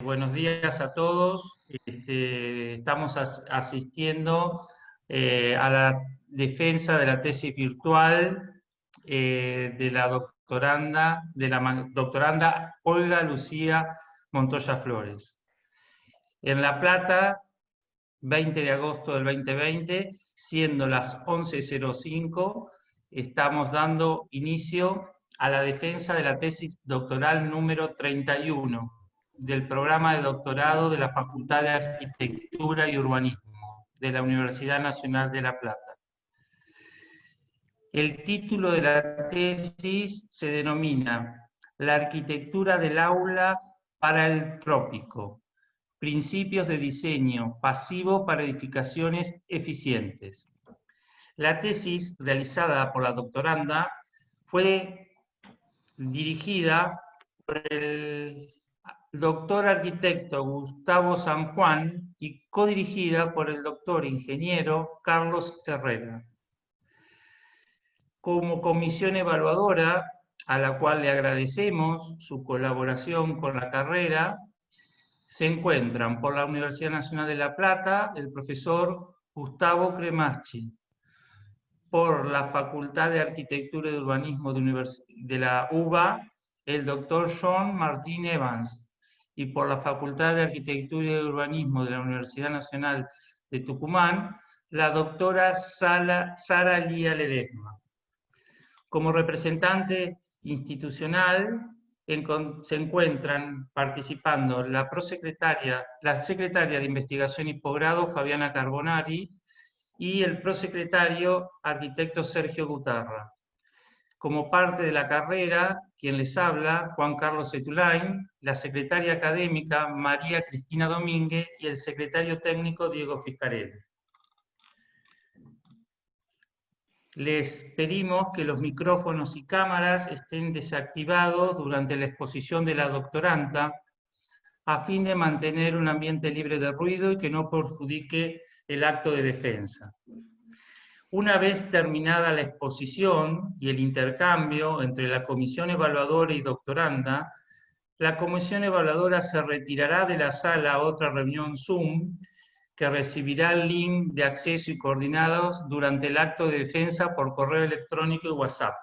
Buenos días a todos. Estamos asistiendo a la defensa de la tesis virtual de la doctoranda Olga Lucía Montoya Flores. En La Plata, 20 de agosto del 2020, siendo las 11:05, estamos dando inicio a la defensa de la tesis doctoral número 31 del programa de doctorado de la Facultad de Arquitectura y Urbanismo de la Universidad Nacional de La Plata. El título de la tesis se denomina La arquitectura del aula para el trópico, principios de diseño pasivo para edificaciones eficientes. La tesis realizada por la doctoranda fue dirigida por el doctor arquitecto Gustavo San Juan y codirigida por el doctor ingeniero Carlos Herrera. Como comisión evaluadora, a la cual le agradecemos su colaboración con la carrera, se encuentran por la Universidad Nacional de La Plata el profesor Gustavo Cremaschi, por la Facultad de Arquitectura y Urbanismo de la UBA, el doctor John Martín Evans, y por la Facultad de Arquitectura y Urbanismo de la Universidad Nacional de Tucumán, la doctora Sara Lía Ledesma. Como representante institucional, se encuentran participando la secretaria de Investigación y Posgrado, Fabiana Carbonari, y el prosecretario, arquitecto Sergio Gutarra. Como parte de la carrera, quien les habla, Juan Carlos Etulain, la secretaria académica, María Cristina Domínguez, y el secretario técnico, Diego Fiscarelli. Les pedimos que los micrófonos y cámaras estén desactivados durante la exposición de la doctoranda, a fin de mantener un ambiente libre de ruido y que no perjudique el acto de defensa. Una vez terminada la exposición y el intercambio entre la comisión evaluadora y doctoranda, la comisión evaluadora se retirará de la sala a otra reunión Zoom, que recibirá el link de acceso y coordinados durante el acto de defensa por correo electrónico y WhatsApp.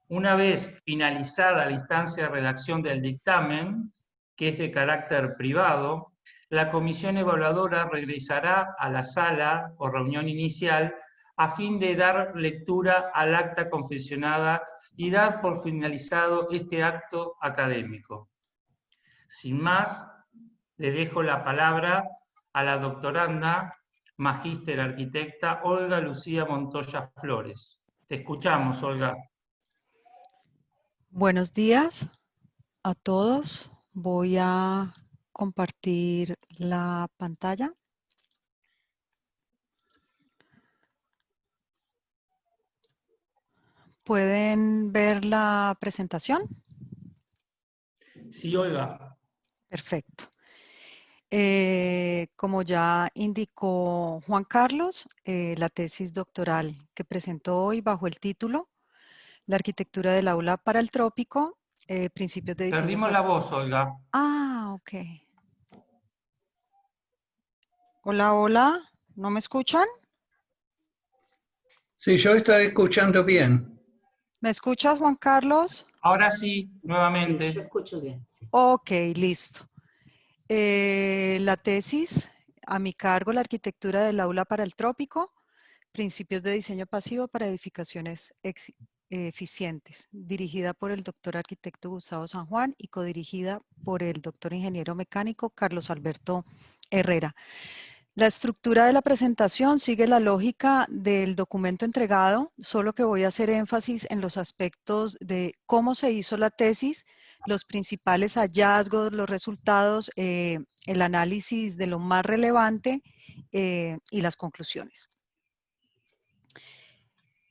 Una vez finalizada la instancia de redacción del dictamen, que es de carácter privado, la comisión evaluadora regresará a la sala o reunión inicial a fin de dar lectura al acta confeccionada y dar por finalizado este acto académico. Sin más, le dejo la palabra a la doctoranda, magíster arquitecta Olga Lucía Montoya Flores. Te escuchamos, Olga. Buenos días a todos. Voy a compartir la pantalla. ¿Pueden ver la presentación? Sí, Olga. Perfecto. Como ya indicó Juan Carlos, la tesis doctoral que presentó hoy bajo el título La arquitectura del aula para el trópico, principios de diseño. Perdimos la voz, Olga. Ah, ok. Hola, hola. ¿No me escuchan? Sí, yo estoy escuchando bien. ¿Me escuchas, Juan Carlos? Ahora sí, nuevamente. Sí, yo escucho bien. Sí. Ok, listo. La tesis, a mi cargo, la arquitectura del aula para el trópico, principios de diseño pasivo para edificaciones eficientes, dirigida por el doctor arquitecto Gustavo San Juan y codirigida por el doctor ingeniero mecánico Carlos Alberto Herrera. La estructura de la presentación sigue la lógica del documento entregado, solo que voy a hacer énfasis en los aspectos de cómo se hizo la tesis, los principales hallazgos, los resultados, el análisis de lo más relevante y las conclusiones.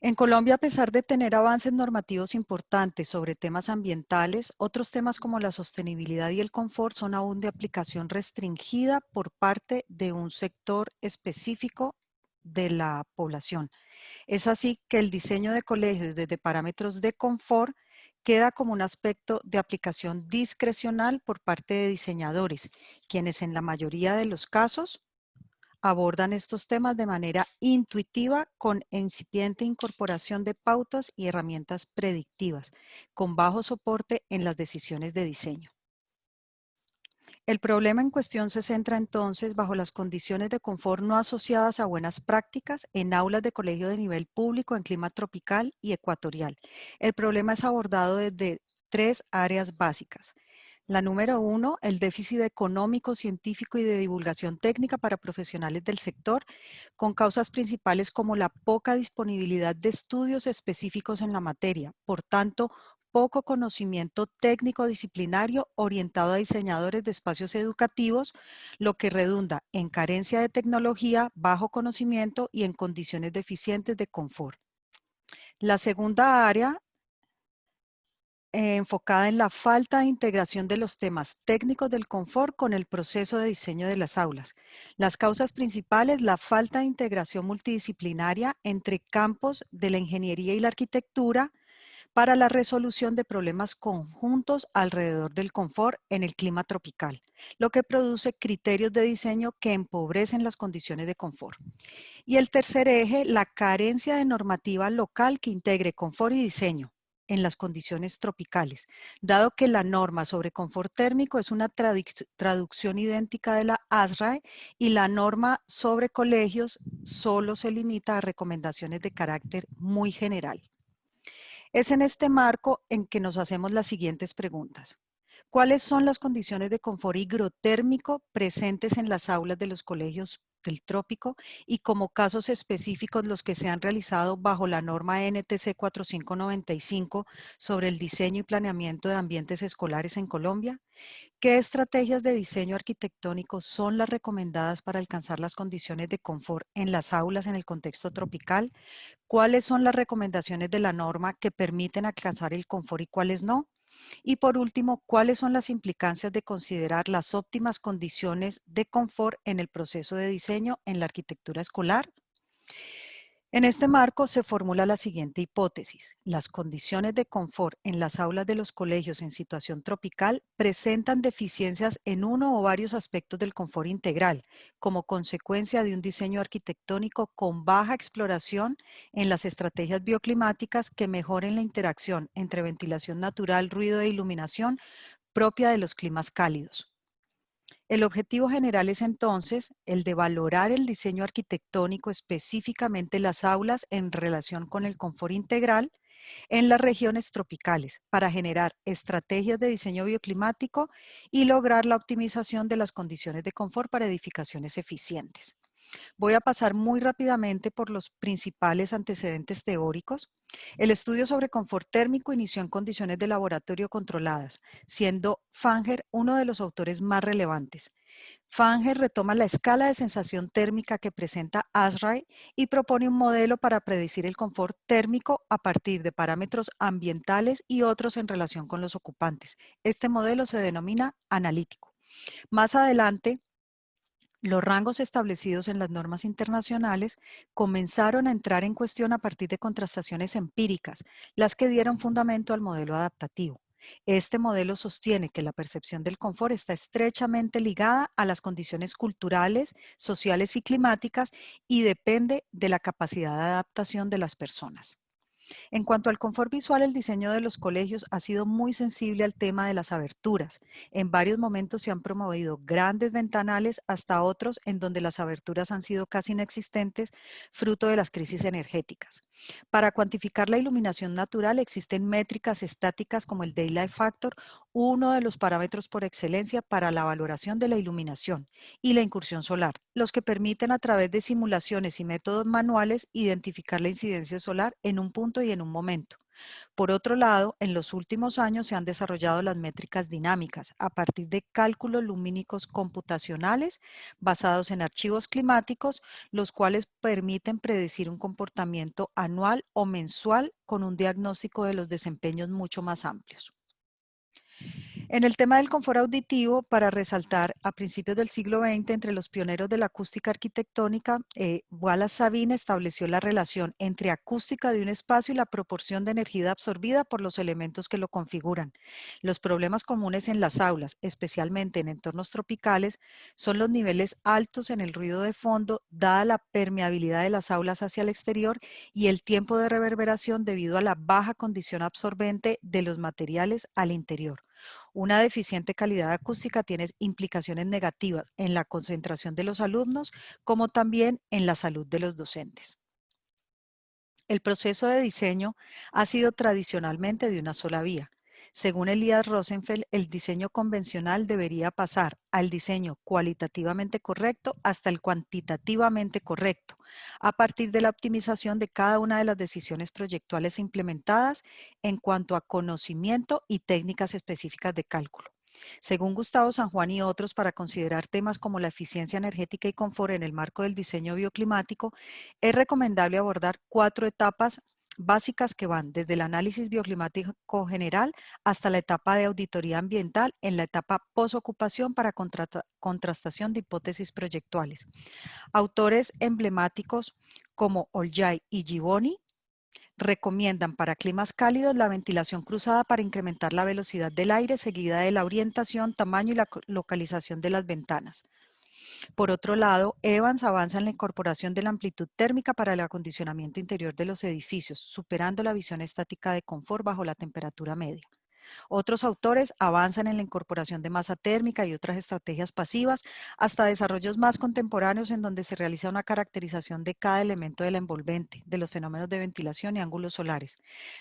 En Colombia, a pesar de tener avances normativos importantes sobre temas ambientales, otros temas como la sostenibilidad y el confort son aún de aplicación restringida por parte de un sector específico de la población. Es así que el diseño de colegios desde parámetros de confort queda como un aspecto de aplicación discrecional por parte de diseñadores, quienes en la mayoría de los casos abordan estos temas de manera intuitiva con incipiente incorporación de pautas y herramientas predictivas, con bajo soporte en las decisiones de diseño. El problema en cuestión se centra entonces bajo las condiciones de confort no asociadas a buenas prácticas en aulas de colegio de nivel público en clima tropical y ecuatorial. El problema es abordado desde 3 áreas básicas. La número 1, el déficit económico, científico y de divulgación técnica para profesionales del sector, con causas principales como la poca disponibilidad de estudios específicos en la materia. Por tanto, poco conocimiento técnico disciplinario orientado a diseñadores de espacios educativos, lo que redunda en carencia de tecnología, bajo conocimiento y en condiciones deficientes de confort. La segunda área enfocada en la falta de integración de los temas técnicos del confort con el proceso de diseño de las aulas. Las causas principales, la falta de integración multidisciplinaria entre campos de la ingeniería y la arquitectura para la resolución de problemas conjuntos alrededor del confort en el clima tropical, lo que produce criterios de diseño que empobrecen las condiciones de confort. Y el tercer eje, la carencia de normativa local que integre confort y diseño en las condiciones tropicales, dado que la norma sobre confort térmico es una traducción idéntica de la ASRAE y la norma sobre colegios solo se limita a recomendaciones de carácter muy general. Es en este marco en que nos hacemos las siguientes preguntas. ¿Cuáles son las condiciones de confort higrotérmico presentes en las aulas de los colegios del trópico y como casos específicos los que se han realizado bajo la norma NTC 4595 sobre el diseño y planeamiento de ambientes escolares en Colombia? ¿Qué estrategias de diseño arquitectónico son las recomendadas para alcanzar las condiciones de confort en las aulas en el contexto tropical? ¿Cuáles son las recomendaciones de la norma que permiten alcanzar el confort y cuáles no? Y por último, ¿cuáles son las implicancias de considerar las óptimas condiciones de confort en el proceso de diseño en la arquitectura escolar? En este marco se formula la siguiente hipótesis. Las condiciones de confort en las aulas de los colegios en situación tropical presentan deficiencias en uno o varios aspectos del confort integral, como consecuencia de un diseño arquitectónico con baja exploración en las estrategias bioclimáticas que mejoren la interacción entre ventilación natural, ruido e iluminación propia de los climas cálidos. El objetivo general es entonces el de valorar el diseño arquitectónico, específicamente las aulas en relación con el confort integral en las regiones tropicales para generar estrategias de diseño bioclimático y lograr la optimización de las condiciones de confort para edificaciones eficientes. Voy a pasar muy rápidamente por los principales antecedentes teóricos. El estudio sobre confort térmico inició en condiciones de laboratorio controladas, siendo Fanger uno de los autores más relevantes. Fanger retoma la escala de sensación térmica que presenta ASRAE y propone un modelo para predecir el confort térmico a partir de parámetros ambientales y otros en relación con los ocupantes. Este modelo se denomina analítico. Más adelante, los rangos establecidos en las normas internacionales comenzaron a entrar en cuestión a partir de contrastaciones empíricas, las que dieron fundamento al modelo adaptativo. Este modelo sostiene que la percepción del confort está estrechamente ligada a las condiciones culturales, sociales y climáticas y depende de la capacidad de adaptación de las personas. En cuanto al confort visual, el diseño de los colegios ha sido muy sensible al tema de las aberturas. En varios momentos se han promovido grandes ventanales hasta otros en donde las aberturas han sido casi inexistentes, fruto de las crisis energéticas. Para cuantificar la iluminación natural existen métricas estáticas como el Daylight Factor, uno de los parámetros por excelencia para la valoración de la iluminación, y la incursión solar, los que permiten a través de simulaciones y métodos manuales identificar la incidencia solar en un punto y en un momento. Por otro lado, en los últimos años se han desarrollado las métricas dinámicas a partir de cálculos lumínicos computacionales basados en archivos climáticos, los cuales permiten predecir un comportamiento anual o mensual con un diagnóstico de los desempeños mucho más amplios. En el tema del confort auditivo, para resaltar, a principios del siglo XX, entre los pioneros de la acústica arquitectónica, Wallace Sabine estableció la relación entre acústica de un espacio y la proporción de energía absorbida por los elementos que lo configuran. Los problemas comunes en las aulas, especialmente en entornos tropicales, son los niveles altos en el ruido de fondo, dada la permeabilidad de las aulas hacia el exterior y el tiempo de reverberación debido a la baja condición absorbente de los materiales al interior. Una deficiente calidad acústica tiene implicaciones negativas en la concentración de los alumnos, como también en la salud de los docentes. El proceso de diseño ha sido tradicionalmente de una sola vía. Según Elías Rosenfeld, el diseño convencional debería pasar al diseño cualitativamente correcto hasta el cuantitativamente correcto, a partir de la optimización de cada una de las decisiones proyectuales implementadas en cuanto a conocimiento y técnicas específicas de cálculo. Según Gustavo San Juan y otros, para considerar temas como la eficiencia energética y confort en el marco del diseño bioclimático, es recomendable abordar 4 etapas básicas que van desde el análisis bioclimático general hasta la etapa de auditoría ambiental en la etapa posocupación para contrastación de hipótesis proyectuales. Autores emblemáticos como Oljay y Givoni recomiendan para climas cálidos la ventilación cruzada para incrementar la velocidad del aire, seguida de la orientación, tamaño y la localización de las ventanas. Por otro lado, Evans avanza en la incorporación de la amplitud térmica para el acondicionamiento interior de los edificios, superando la visión estática de confort bajo la temperatura media. Otros autores avanzan en la incorporación de masa térmica y otras estrategias pasivas, hasta desarrollos más contemporáneos en donde se realiza una caracterización de cada elemento de la envolvente, de los fenómenos de ventilación y ángulos solares.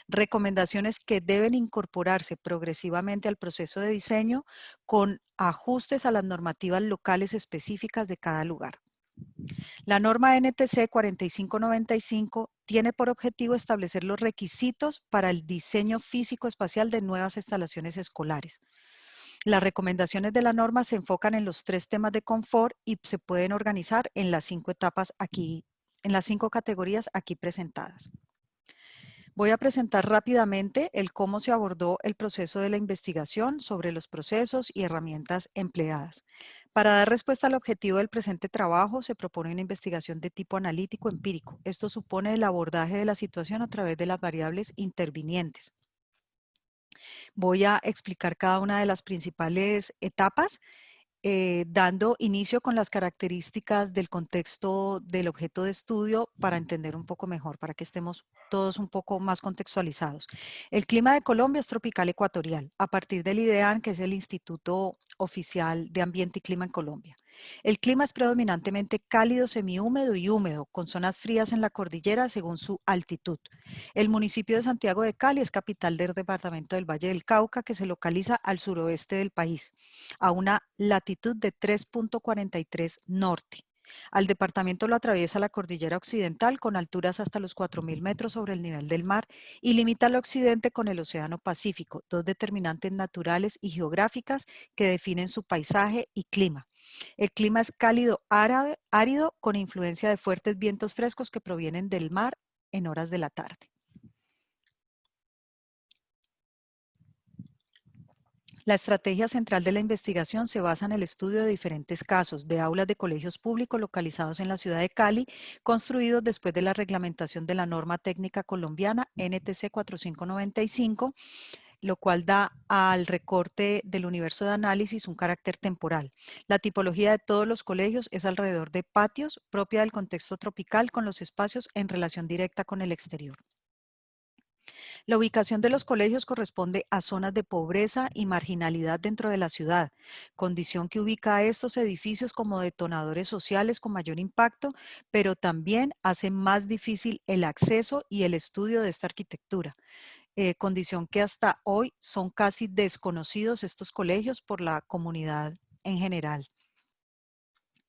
Recomendaciones que deben incorporarse progresivamente al proceso de diseño con ajustes a las normativas locales específicas de cada lugar. La norma NTC 4595 tiene por objetivo establecer los requisitos para el diseño físico-espacial de nuevas instalaciones escolares. Las recomendaciones de la norma se enfocan en los 3 temas de confort y se pueden organizar en las 5 etapas aquí, en las 5 categorías aquí presentadas. Voy a presentar rápidamente el cómo se abordó el proceso de la investigación sobre los procesos y herramientas empleadas. Para dar respuesta al objetivo del presente trabajo, se propone una investigación de tipo analítico empírico. Esto supone el abordaje de la situación a través de las variables intervinientes. Voy a explicar cada una de las principales etapas, dando inicio con las características del contexto del objeto de estudio para entender un poco mejor, para que estemos todos un poco más contextualizados. El clima de Colombia es tropical ecuatorial, a partir del IDEAN, que es el Instituto Oficial de Ambiente y Clima en Colombia. El clima es predominantemente cálido, semihúmedo y húmedo, con zonas frías en la cordillera según su altitud. El municipio de Santiago de Cali es capital del departamento del Valle del Cauca, que se localiza al suroeste del país, a una latitud de 3.43 norte. Al departamento lo atraviesa la cordillera occidental con alturas hasta los 4.000 metros sobre el nivel del mar y limita al occidente con el Océano Pacífico, 2 determinantes naturales y geográficas que definen su paisaje y clima. El clima es cálido árido con influencia de fuertes vientos frescos que provienen del mar en horas de la tarde. La estrategia central de la investigación se basa en el estudio de diferentes casos de aulas de colegios públicos localizados en la ciudad de Cali, construidos después de la reglamentación de la norma técnica colombiana NTC 4595, lo cual da al recorte del universo de análisis un carácter temporal. La tipología de todos los colegios es alrededor de patios, propia del contexto tropical, con los espacios en relación directa con el exterior. La ubicación de los colegios corresponde a zonas de pobreza y marginalidad dentro de la ciudad, condición que ubica a estos edificios como detonadores sociales con mayor impacto, pero también hace más difícil el acceso y el estudio de esta arquitectura. Condición que hasta hoy son casi desconocidos estos colegios por la comunidad en general.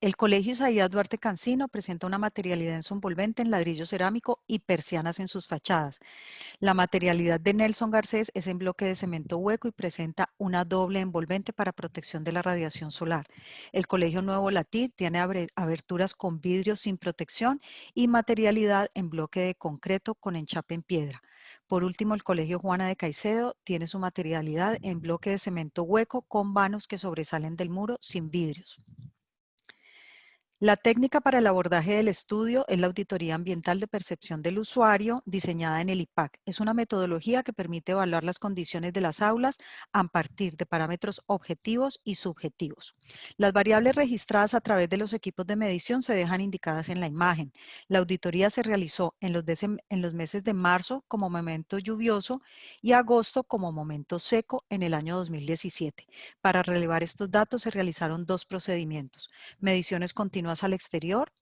El Colegio Isaías Duarte Cancino presenta una materialidad en su envolvente en ladrillo cerámico y persianas en sus fachadas. La materialidad de Nelson Garcés es en bloque de cemento hueco y presenta una doble envolvente para protección de la radiación solar. El Colegio Nuevo Latir tiene aberturas con vidrio sin protección y materialidad en bloque de concreto con enchape en piedra. Por último, el Colegio Juana de Caicedo tiene su materialidad en bloque de cemento hueco con vanos que sobresalen del muro sin vidrios. La técnica para el abordaje del estudio es la auditoría ambiental de percepción del usuario diseñada en el IPAC. Es una metodología que permite evaluar las condiciones de las aulas a partir de parámetros objetivos y subjetivos. Las variables registradas a través de los equipos de medición se dejan indicadas en la imagen. La auditoría se realizó en los meses de marzo como momento lluvioso y agosto como momento seco en el año 2017. Para relevar estos datos se realizaron dos procedimientos: mediciones continuas al exterior,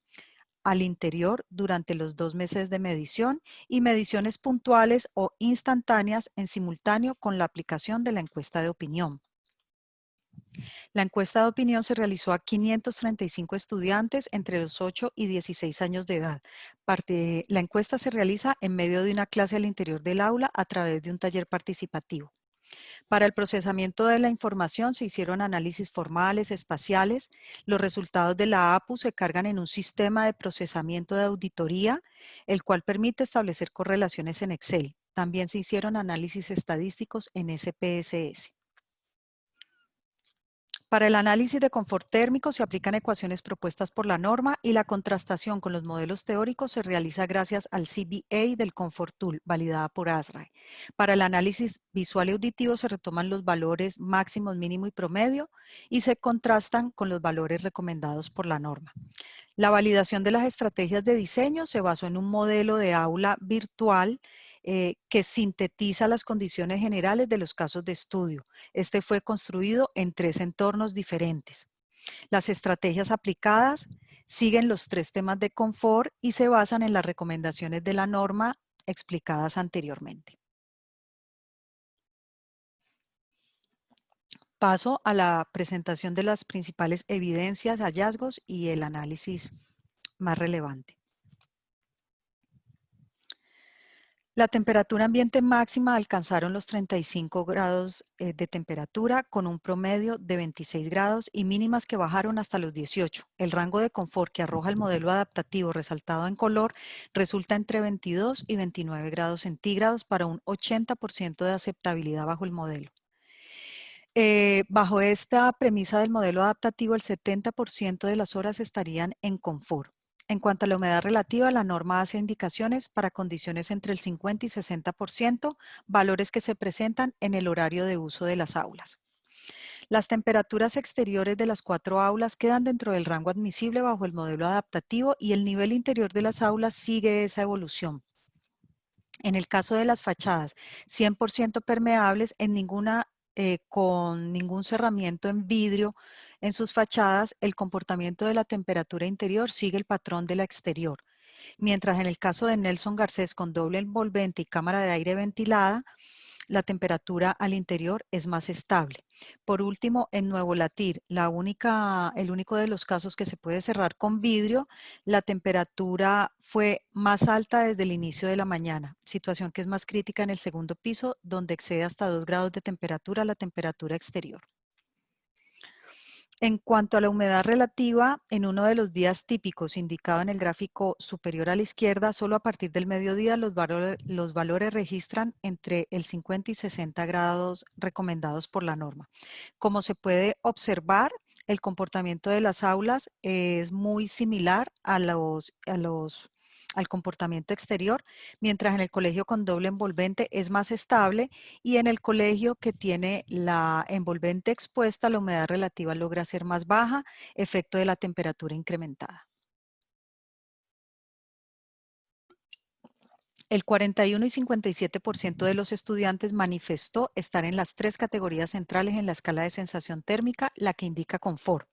al interior durante los 2 meses de medición y mediciones puntuales o instantáneas en simultáneo con la aplicación de la encuesta de opinión. La encuesta de opinión se realizó a 535 estudiantes entre los 8 y 16 años de edad. La encuesta se realiza en medio de una clase al interior del aula a través de un taller participativo. Para el procesamiento de la información se hicieron análisis formales, espaciales. Los resultados de la APU se cargan en un sistema de procesamiento de auditoría, el cual permite establecer correlaciones en Excel. También se hicieron análisis estadísticos en SPSS. Para el análisis de confort térmico se aplican ecuaciones propuestas por la norma y la contrastación con los modelos teóricos se realiza gracias al CBA del Comfort Tool, validada por ASRAE. Para el análisis visual y auditivo se retoman los valores máximos, mínimo y promedio y se contrastan con los valores recomendados por la norma. La validación de las estrategias de diseño se basó en un modelo de aula virtual que sintetiza las condiciones generales de los casos de estudio. Este fue construido en 3 entornos diferentes. Las estrategias aplicadas siguen los 3 temas de confort y se basan en las recomendaciones de la norma explicadas anteriormente. Paso a la presentación de las principales evidencias, hallazgos y el análisis más relevante. La temperatura ambiente máxima alcanzaron los 35 grados de temperatura con un promedio de 26 grados y mínimas que bajaron hasta los 18. El rango de confort que arroja el modelo adaptativo resaltado en color resulta entre 22 y 29 grados centígrados para un 80% de aceptabilidad bajo el modelo. Bajo esta premisa del modelo adaptativo, el 70% de las horas estarían en confort. En cuanto a la humedad relativa, la norma hace indicaciones para condiciones entre el 50 y 60%, valores que se presentan en el horario de uso de las aulas. Las temperaturas exteriores de las 4 aulas quedan dentro del rango admisible bajo el modelo adaptativo y el nivel interior de las aulas sigue esa evolución. En el caso de las fachadas, 100% permeables, con ningún cerramiento en vidrio en sus fachadas, el comportamiento de la temperatura interior sigue el patrón de la exterior. Mientras en el caso de Nelson Garcés con doble envolvente y cámara de aire ventilada, la temperatura al interior es más estable. Por último, en Nuevo Latir, el único de los casos que se puede cerrar con vidrio, la temperatura fue más alta desde el inicio de la mañana, situación que es más crítica en el segundo piso, donde excede hasta 2 grados de temperatura la temperatura exterior. En cuanto a la humedad relativa, en uno de los días típicos indicado en el gráfico superior a la izquierda, solo a partir del mediodía los valores registran entre el 50 y 60 grados recomendados por la norma. Como se puede observar, el comportamiento de las aulas es muy similar al comportamiento exterior, mientras en el colegio con doble envolvente es más estable y en el colegio que tiene la envolvente expuesta, la humedad relativa logra ser más baja, efecto de la temperatura incrementada. El 41 y 57% de los estudiantes manifestó estar en las 3 categorías centrales en la escala de sensación térmica, la que indica confort.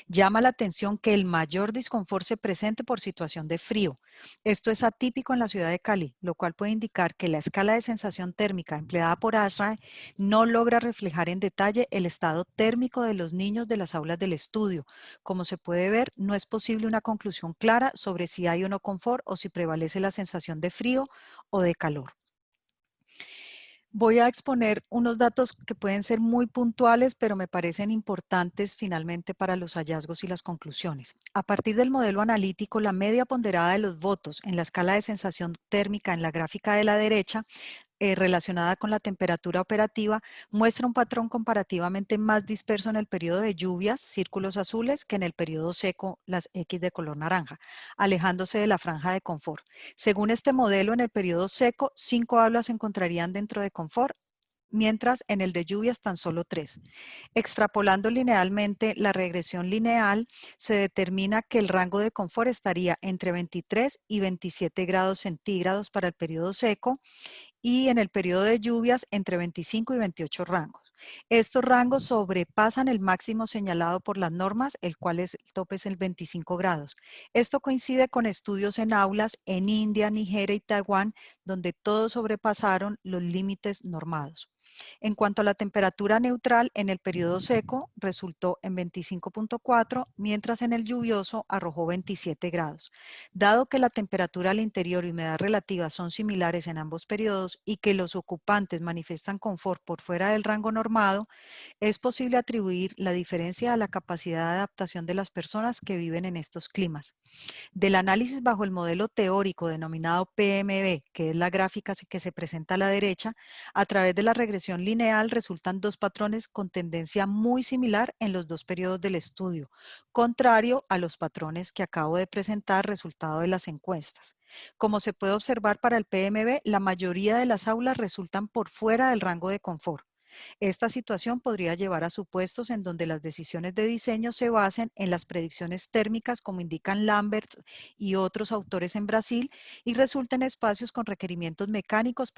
Llama la atención que el mayor disconfort se presente por situación de frío. Esto es atípico en la ciudad de Cali, lo cual puede indicar que la escala de sensación térmica empleada por ASRAE no logra reflejar en detalle el estado térmico de los niños de las aulas del estudio. Como se puede ver, no es posible una conclusión clara sobre si hay o no confort o si prevalece la sensación de frío o de calor. Voy a exponer unos datos que pueden ser muy puntuales, pero me parecen importantes finalmente para los hallazgos y las conclusiones. A partir del modelo analítico, la media ponderada de los votos en la escala de sensación térmica en la gráfica de la derecha relacionada con la temperatura operativa, muestra un patrón comparativamente más disperso en el periodo de lluvias, círculos azules, que en el periodo seco, las X de color naranja, alejándose de la franja de confort. Según este modelo, en el periodo seco, 5 aulas se encontrarían dentro de confort, mientras en el de lluvias tan solo 3. Extrapolando linealmente la regresión lineal, se determina que el rango de confort estaría entre 23 y 27 grados centígrados para el periodo seco, y en el periodo de lluvias entre 25 y 28 rangos. Estos rangos sobrepasan el máximo señalado por las normas, el cual el tope es el 25 grados. Esto coincide con estudios en aulas en India, Nigeria y Taiwán, donde todos sobrepasaron los límites normados. En cuanto a la temperatura neutral, en el periodo seco resultó en 25.4, mientras en el lluvioso arrojó 27 grados. Dado que la temperatura al interior y humedad relativa son similares en ambos periodos y que los ocupantes manifiestan confort por fuera del rango normado, es posible atribuir la diferencia a la capacidad de adaptación de las personas que viven en estos climas. Del análisis bajo el modelo teórico denominado PMB, que es la gráfica que se presenta a la derecha, a través de la regresión lineal resultan dos patrones con tendencia muy similar en los dos periodos del estudio, contrario a los patrones que acabo de presentar resultado de las encuestas. Como se puede observar para el PMB, la mayoría de las aulas resultan por fuera del rango de confort. Esta situación podría llevar a supuestos en donde las decisiones de diseño se basen en las predicciones térmicas, como indican Lambert y otros autores en Brasil, y resulten espacios con requerimientos mecánicos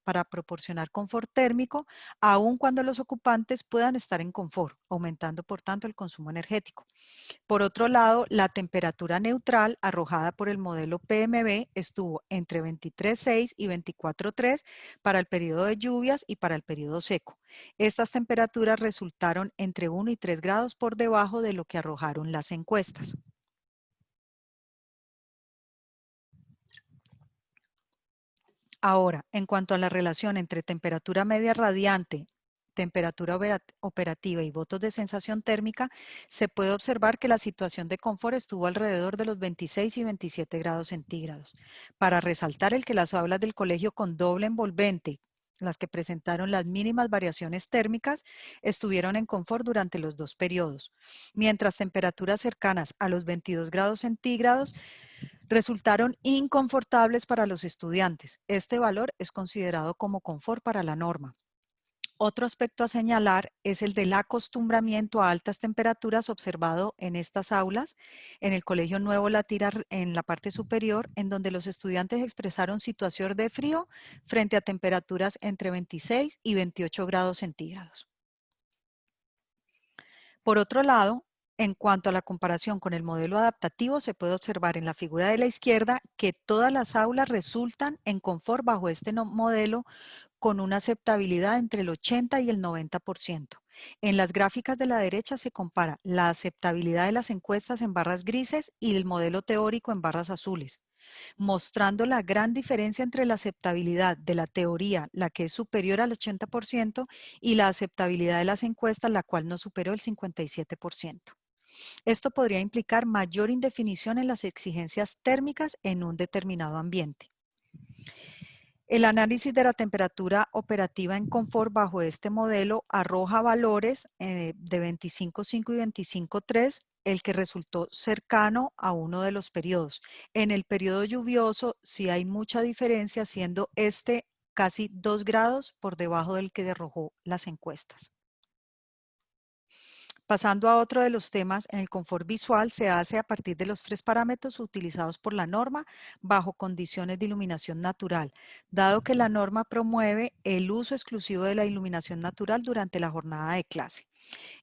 para proporcionar confort térmico, aun cuando los ocupantes puedan estar en confort, aumentando por tanto el consumo energético. Por otro lado, la temperatura neutral arrojada por el modelo PMB estuvo entre 23.6 y 24.3 para el periodo de lluvias y para el periodo seco. Estas temperaturas resultaron entre 1 y 3 grados por debajo de lo que arrojaron las encuestas. Ahora, en cuanto a la relación entre temperatura media radiante, temperatura operativa y votos de sensación térmica, se puede observar que la situación de confort estuvo alrededor de los 26 y 27 grados centígrados. Para resaltar el que las aulas del colegio con doble envolvente, las que presentaron las mínimas variaciones térmicas, estuvieron en confort durante los dos periodos, mientras temperaturas cercanas a los 22 grados centígrados resultaron inconfortables para los estudiantes. Este valor es considerado como confort para la norma. Otro aspecto a señalar es el del acostumbramiento a altas temperaturas observado en estas aulas, en el Colegio Nuevo La Tira en la parte superior, en donde los estudiantes expresaron situación de frío frente a temperaturas entre 26 y 28 grados centígrados. Por otro lado, en cuanto a la comparación con el modelo adaptativo, se puede observar en la figura de la izquierda que todas las aulas resultan en confort bajo este modelo con una aceptabilidad entre el 80 y el 90%. En las gráficas de la derecha se compara la aceptabilidad de las encuestas en barras grises y el modelo teórico en barras azules, mostrando la gran diferencia entre la aceptabilidad de la teoría, la que es superior al 80%, y la aceptabilidad de las encuestas, la cual no superó el 57%. Esto podría implicar mayor indefinición en las exigencias térmicas en un determinado ambiente. El análisis de la temperatura operativa en confort bajo este modelo arroja valores de 25.5 y 25.3, el que resultó cercano a uno de los periodos. En el periodo lluvioso sí hay mucha diferencia, siendo este casi 2 grados por debajo del que arrojó las encuestas. Pasando a otro de los temas, en el confort visual se hace a partir de los 3 parámetros utilizados por la norma bajo condiciones de iluminación natural, dado que la norma promueve el uso exclusivo de la iluminación natural durante la jornada de clase.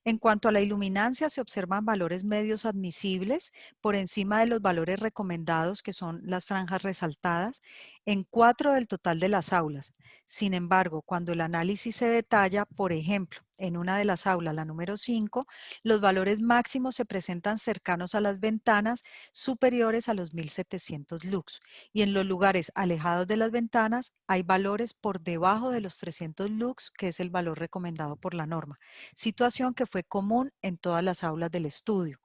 En cuanto a la iluminancia, se observan valores medios admisibles por encima de los valores recomendados, que son las franjas resaltadas. en 4 del total de las aulas. Sin embargo, cuando el análisis se detalla, por ejemplo, en una de las aulas, la número 5, los valores máximos se presentan cercanos a las ventanas, superiores a los 1700 lux. Y en los lugares alejados de las ventanas hay valores por debajo de los 300 lux, que es el valor recomendado por la norma. Situación que fue común en todas las aulas del estudio.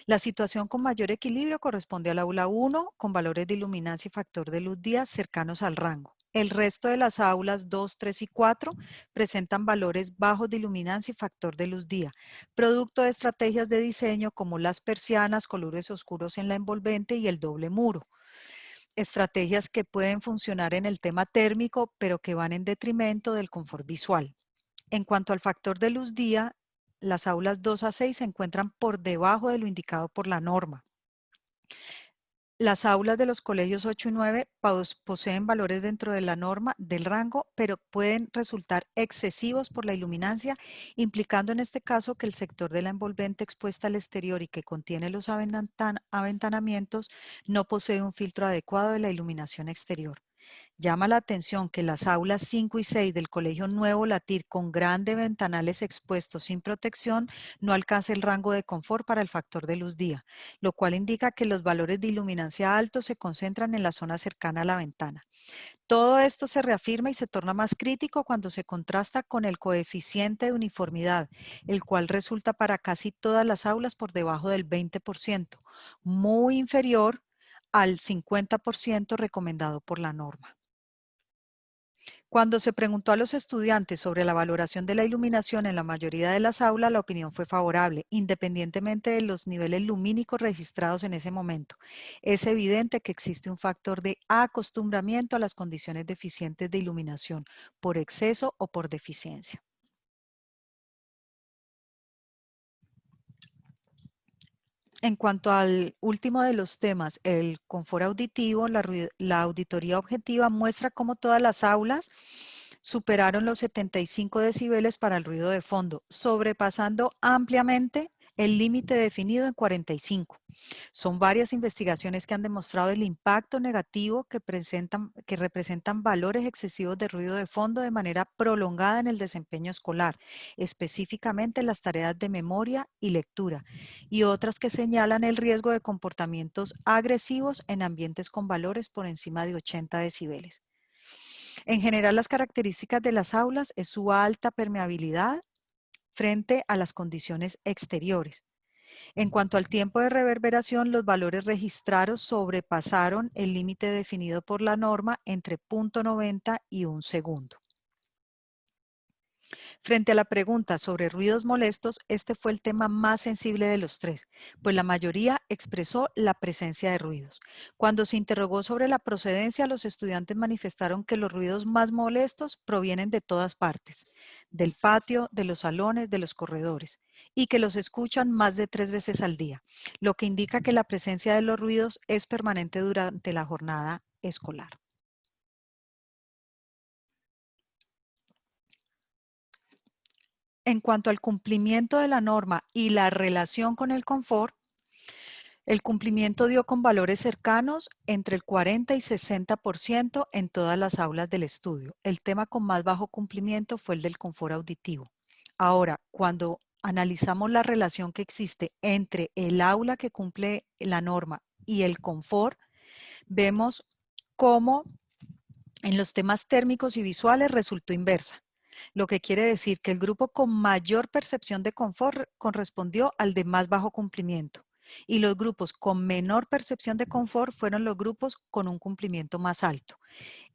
La situación con mayor equilibrio corresponde al aula 1, con valores de iluminancia y factor de luz día cercanos al rango. El resto de las aulas 2, 3 y 4 presentan valores bajos de iluminancia y factor de luz día, producto de estrategias de diseño como las persianas, colores oscuros en la envolvente y el doble muro. Estrategias que pueden funcionar en el tema térmico, pero que van en detrimento del confort visual. En cuanto al factor de luz día, las aulas 2 a 6 se encuentran por debajo de lo indicado por la norma. Las aulas de los colegios 8 y 9 poseen valores dentro de la norma del rango, pero pueden resultar excesivos por la iluminancia, implicando en este caso que el sector de la envolvente expuesta al exterior y que contiene los aventanamientos no posee un filtro adecuado de la iluminación exterior. Llama la atención que las aulas 5 y 6 del Colegio Nuevo Latir con grandes ventanales expuestos sin protección no alcanza el rango de confort para el factor de luz día, lo cual indica que los valores de iluminancia altos se concentran en la zona cercana a la ventana. Todo esto se reafirma y se torna más crítico cuando se contrasta con el coeficiente de uniformidad, el cual resulta para casi todas las aulas por debajo del 20%, muy inferior al 50% recomendado por la norma. Cuando se preguntó a los estudiantes sobre la valoración de la iluminación en la mayoría de las aulas, la opinión fue favorable, independientemente de los niveles lumínicos registrados en ese momento. Es evidente que existe un factor de acostumbramiento a las condiciones deficientes de iluminación, por exceso o por deficiencia. En cuanto al último de los temas, el confort auditivo, la auditoría objetiva muestra cómo todas las aulas superaron los 75 decibeles para el ruido de fondo, sobrepasando ampliamente el límite definido en 45. Son varias investigaciones que han demostrado el impacto negativo que representan valores excesivos de ruido de fondo de manera prolongada en el desempeño escolar, específicamente en las tareas de memoria y lectura, y otras que señalan el riesgo de comportamientos agresivos en ambientes con valores por encima de 80 decibeles. En general, las características de las aulas es su alta permeabilidad frente a las condiciones exteriores. En cuanto al tiempo de reverberación, los valores registrados sobrepasaron el límite definido por la norma entre 0.90 y 1 segundo. Frente a la pregunta sobre ruidos molestos, este fue el tema más sensible de los tres, pues la mayoría expresó la presencia de ruidos. Cuando se interrogó sobre la procedencia, los estudiantes manifestaron que los ruidos más molestos provienen de todas partes, del patio, de los salones, de los corredores, y que los escuchan más de 3 veces al día, lo que indica que la presencia de los ruidos es permanente durante la jornada escolar. En cuanto al cumplimiento de la norma y la relación con el confort, el cumplimiento dio con valores cercanos entre el 40 y 60% en todas las aulas del estudio. El tema con más bajo cumplimiento fue el del confort auditivo. Ahora, cuando analizamos la relación que existe entre el aula que cumple la norma y el confort, vemos cómo en los temas térmicos y visuales resultó inversa, lo que quiere decir que el grupo con mayor percepción de confort correspondió al de más bajo cumplimiento y los grupos con menor percepción de confort fueron los grupos con un cumplimiento más alto.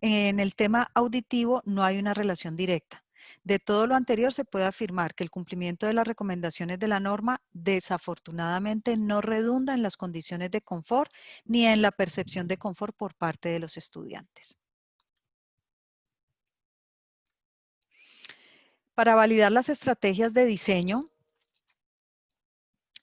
En el tema auditivo no hay una relación directa. De todo lo anterior se puede afirmar que el cumplimiento de las recomendaciones de la norma desafortunadamente no redunda en las condiciones de confort ni en la percepción de confort por parte de los estudiantes. Para validar las estrategias de diseño,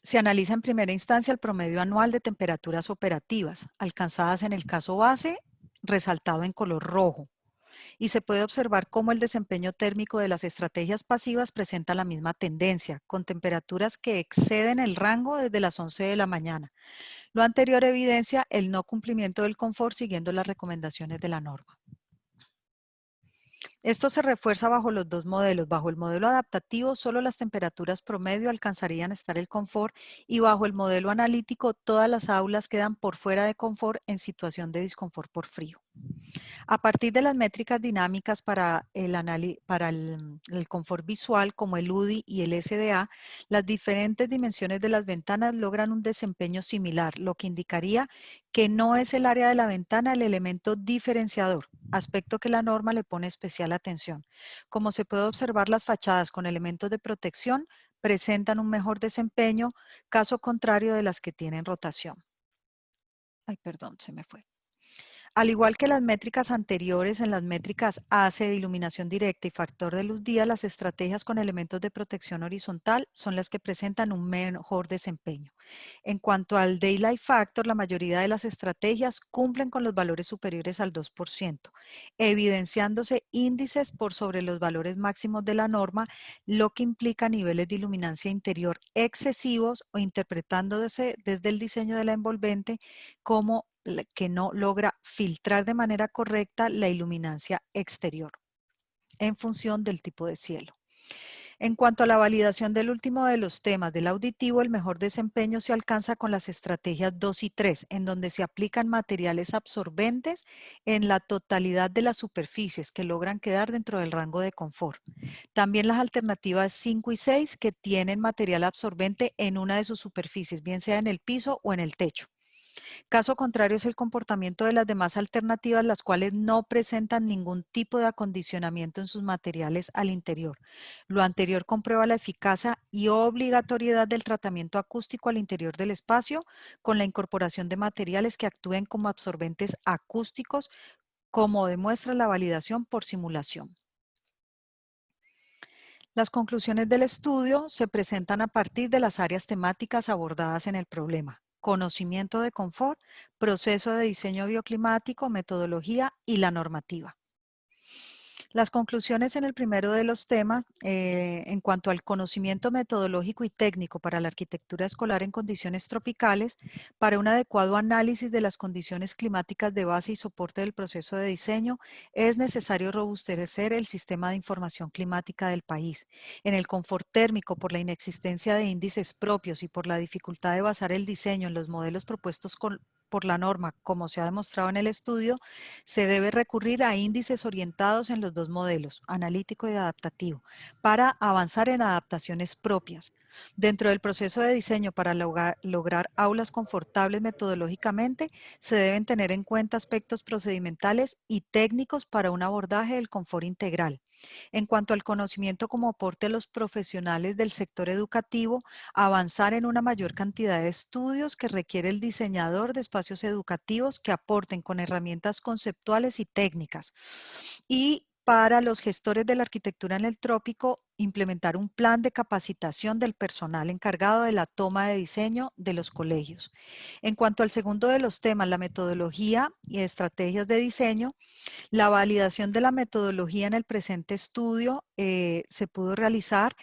se analiza en primera instancia el promedio anual de temperaturas operativas, alcanzadas en el caso base, resaltado en color rojo, y se puede observar cómo el desempeño térmico de las estrategias pasivas presenta la misma tendencia, con temperaturas que exceden el rango desde las 11 de la mañana, Lo anterior evidencia el no cumplimiento del confort siguiendo las recomendaciones de la norma. Esto se refuerza bajo los dos modelos. Bajo el modelo adaptativo, solo las temperaturas promedio alcanzarían a estar el confort y bajo el modelo analítico, todas las aulas quedan por fuera de confort en situación de disconfort por frío. A partir de las métricas dinámicas para el confort visual, como el UDI y el SDA, las diferentes dimensiones de las ventanas logran un desempeño similar, lo que indicaría que no es el área de la ventana el elemento diferenciador, aspecto que la norma le pone especial atención. Como se puede observar, las fachadas con elementos de protección presentan un mejor desempeño, caso contrario de las que tienen rotación. Ay, perdón, se me fue. Al igual que las métricas anteriores, en las métricas ACE de iluminación directa y factor de luz día, las estrategias con elementos de protección horizontal son las que presentan un mejor desempeño. En cuanto al Daylight Factor, la mayoría de las estrategias cumplen con los valores superiores al 2%, evidenciándose índices por sobre los valores máximos de la norma, lo que implica niveles de iluminancia interior excesivos o interpretándose desde el diseño de la envolvente como que no logra filtrar de manera correcta la iluminancia exterior en función del tipo de cielo. En cuanto a la validación del último de los temas del auditivo, el mejor desempeño se alcanza con las estrategias 2 y 3, en donde se aplican materiales absorbentes en la totalidad de las superficies que logran quedar dentro del rango de confort. También las alternativas 5 y 6 que tienen material absorbente en una de sus superficies, bien sea en el piso o en el techo. Caso contrario es el comportamiento de las demás alternativas, las cuales no presentan ningún tipo de acondicionamiento en sus materiales al interior. Lo anterior comprueba la eficacia y obligatoriedad del tratamiento acústico al interior del espacio con la incorporación de materiales que actúen como absorbentes acústicos, como demuestra la validación por simulación. Las conclusiones del estudio se presentan a partir de las áreas temáticas abordadas en el problema: conocimiento de confort, proceso de diseño bioclimático, metodología y la normativa. Las conclusiones en el primero de los temas, en cuanto al conocimiento metodológico y técnico para la arquitectura escolar en condiciones tropicales, para un adecuado análisis de las condiciones climáticas de base y soporte del proceso de diseño, es necesario robustecer el sistema de información climática del país. En el confort térmico, por la inexistencia de índices propios y por la dificultad de basar el diseño en los modelos propuestos por la norma, como se ha demostrado en el estudio, se debe recurrir a índices orientados en los dos modelos, analítico y adaptativo, para avanzar en adaptaciones propias. Dentro del proceso de diseño para lograr aulas confortables metodológicamente, se deben tener en cuenta aspectos procedimentales y técnicos para un abordaje del confort integral. En cuanto al conocimiento como aporte a los profesionales del sector educativo, avanzar en una mayor cantidad de estudios que requiere el diseñador de espacios educativos que aporten con herramientas conceptuales y técnicas. Y para los gestores de la arquitectura en el trópico, implementar un plan de capacitación del personal encargado de la toma de diseño de los colegios. En cuanto al segundo de los temas, la metodología y estrategias de diseño, la validación de la metodología en el presente estudio se pudo realizar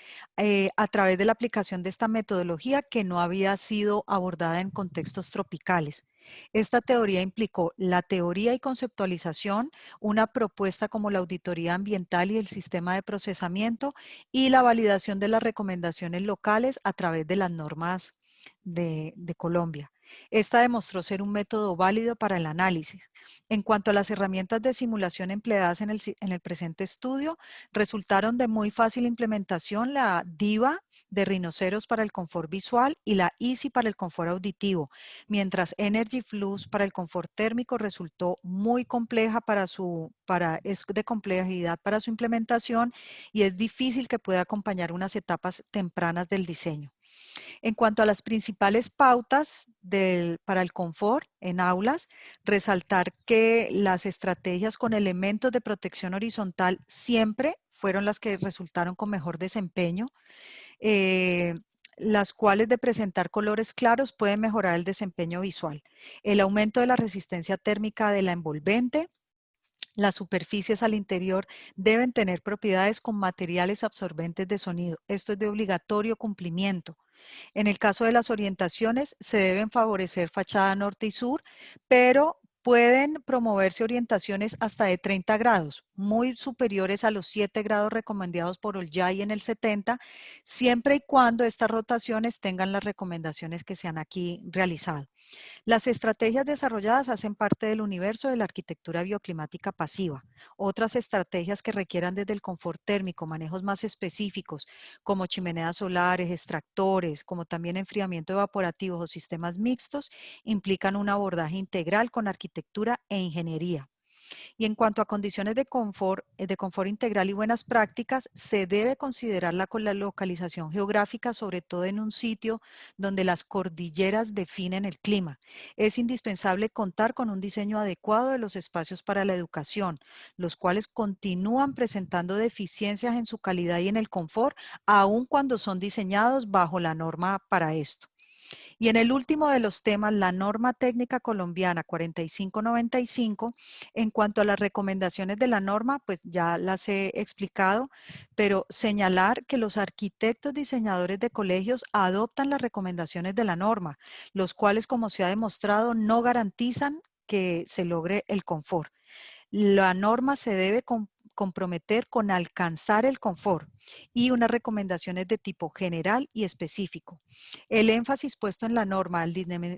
a través de la aplicación de esta metodología que no había sido abordada en contextos tropicales. Esta teoría implicó la teoría y conceptualización, una propuesta como la auditoría ambiental y el sistema de procesamiento y la validación de las recomendaciones locales a través de las normas de Colombia. Esta demostró ser un método válido para el análisis. En cuanto a las herramientas de simulación empleadas en el presente estudio, resultaron de muy fácil implementación la DIVA de Rhinoceros para el confort visual y la EASY para el confort auditivo, mientras Energy Flux para el confort térmico resultó muy compleja es de complejidad para su implementación y es difícil que pueda acompañar unas etapas tempranas del diseño. En cuanto a las principales pautas para el confort en aulas, resaltar que las estrategias con elementos de protección horizontal siempre fueron las que resultaron con mejor desempeño, las cuales de presentar colores claros pueden mejorar el desempeño visual. El aumento de la resistencia térmica de la envolvente. Las superficies al interior deben tener propiedades con materiales absorbentes de sonido. Esto es de obligatorio cumplimiento. En el caso de las orientaciones, se deben favorecer fachada norte y sur, pero pueden promoverse orientaciones hasta de 30 grados, muy superiores a los 7 grados recomendados por Olcay en el 70, siempre y cuando estas rotaciones tengan las recomendaciones que se han aquí realizado. Las estrategias desarrolladas hacen parte del universo de la arquitectura bioclimática pasiva. Otras estrategias que requieran desde el confort térmico, manejos más específicos, como chimeneas solares, extractores, como también enfriamiento evaporativo o sistemas mixtos, implican un abordaje integral con arquitectura e ingeniería. Y en cuanto a condiciones de confort integral y buenas prácticas, se debe considerar la localización geográfica, sobre todo en un sitio donde las cordilleras definen el clima. Es indispensable contar con un diseño adecuado de los espacios para la educación, los cuales continúan presentando deficiencias en su calidad y en el confort, aun cuando son diseñados bajo la norma para esto. Y en el último de los temas, la norma técnica colombiana 4595, en cuanto a las recomendaciones de la norma, pues ya las he explicado, pero señalar que los arquitectos diseñadores de colegios adoptan las recomendaciones de la norma, los cuales, como se ha demostrado, no garantizan que se logre el confort. La norma se debe comprometer con alcanzar el confort y unas recomendaciones de tipo general y específico. El énfasis puesto en la norma al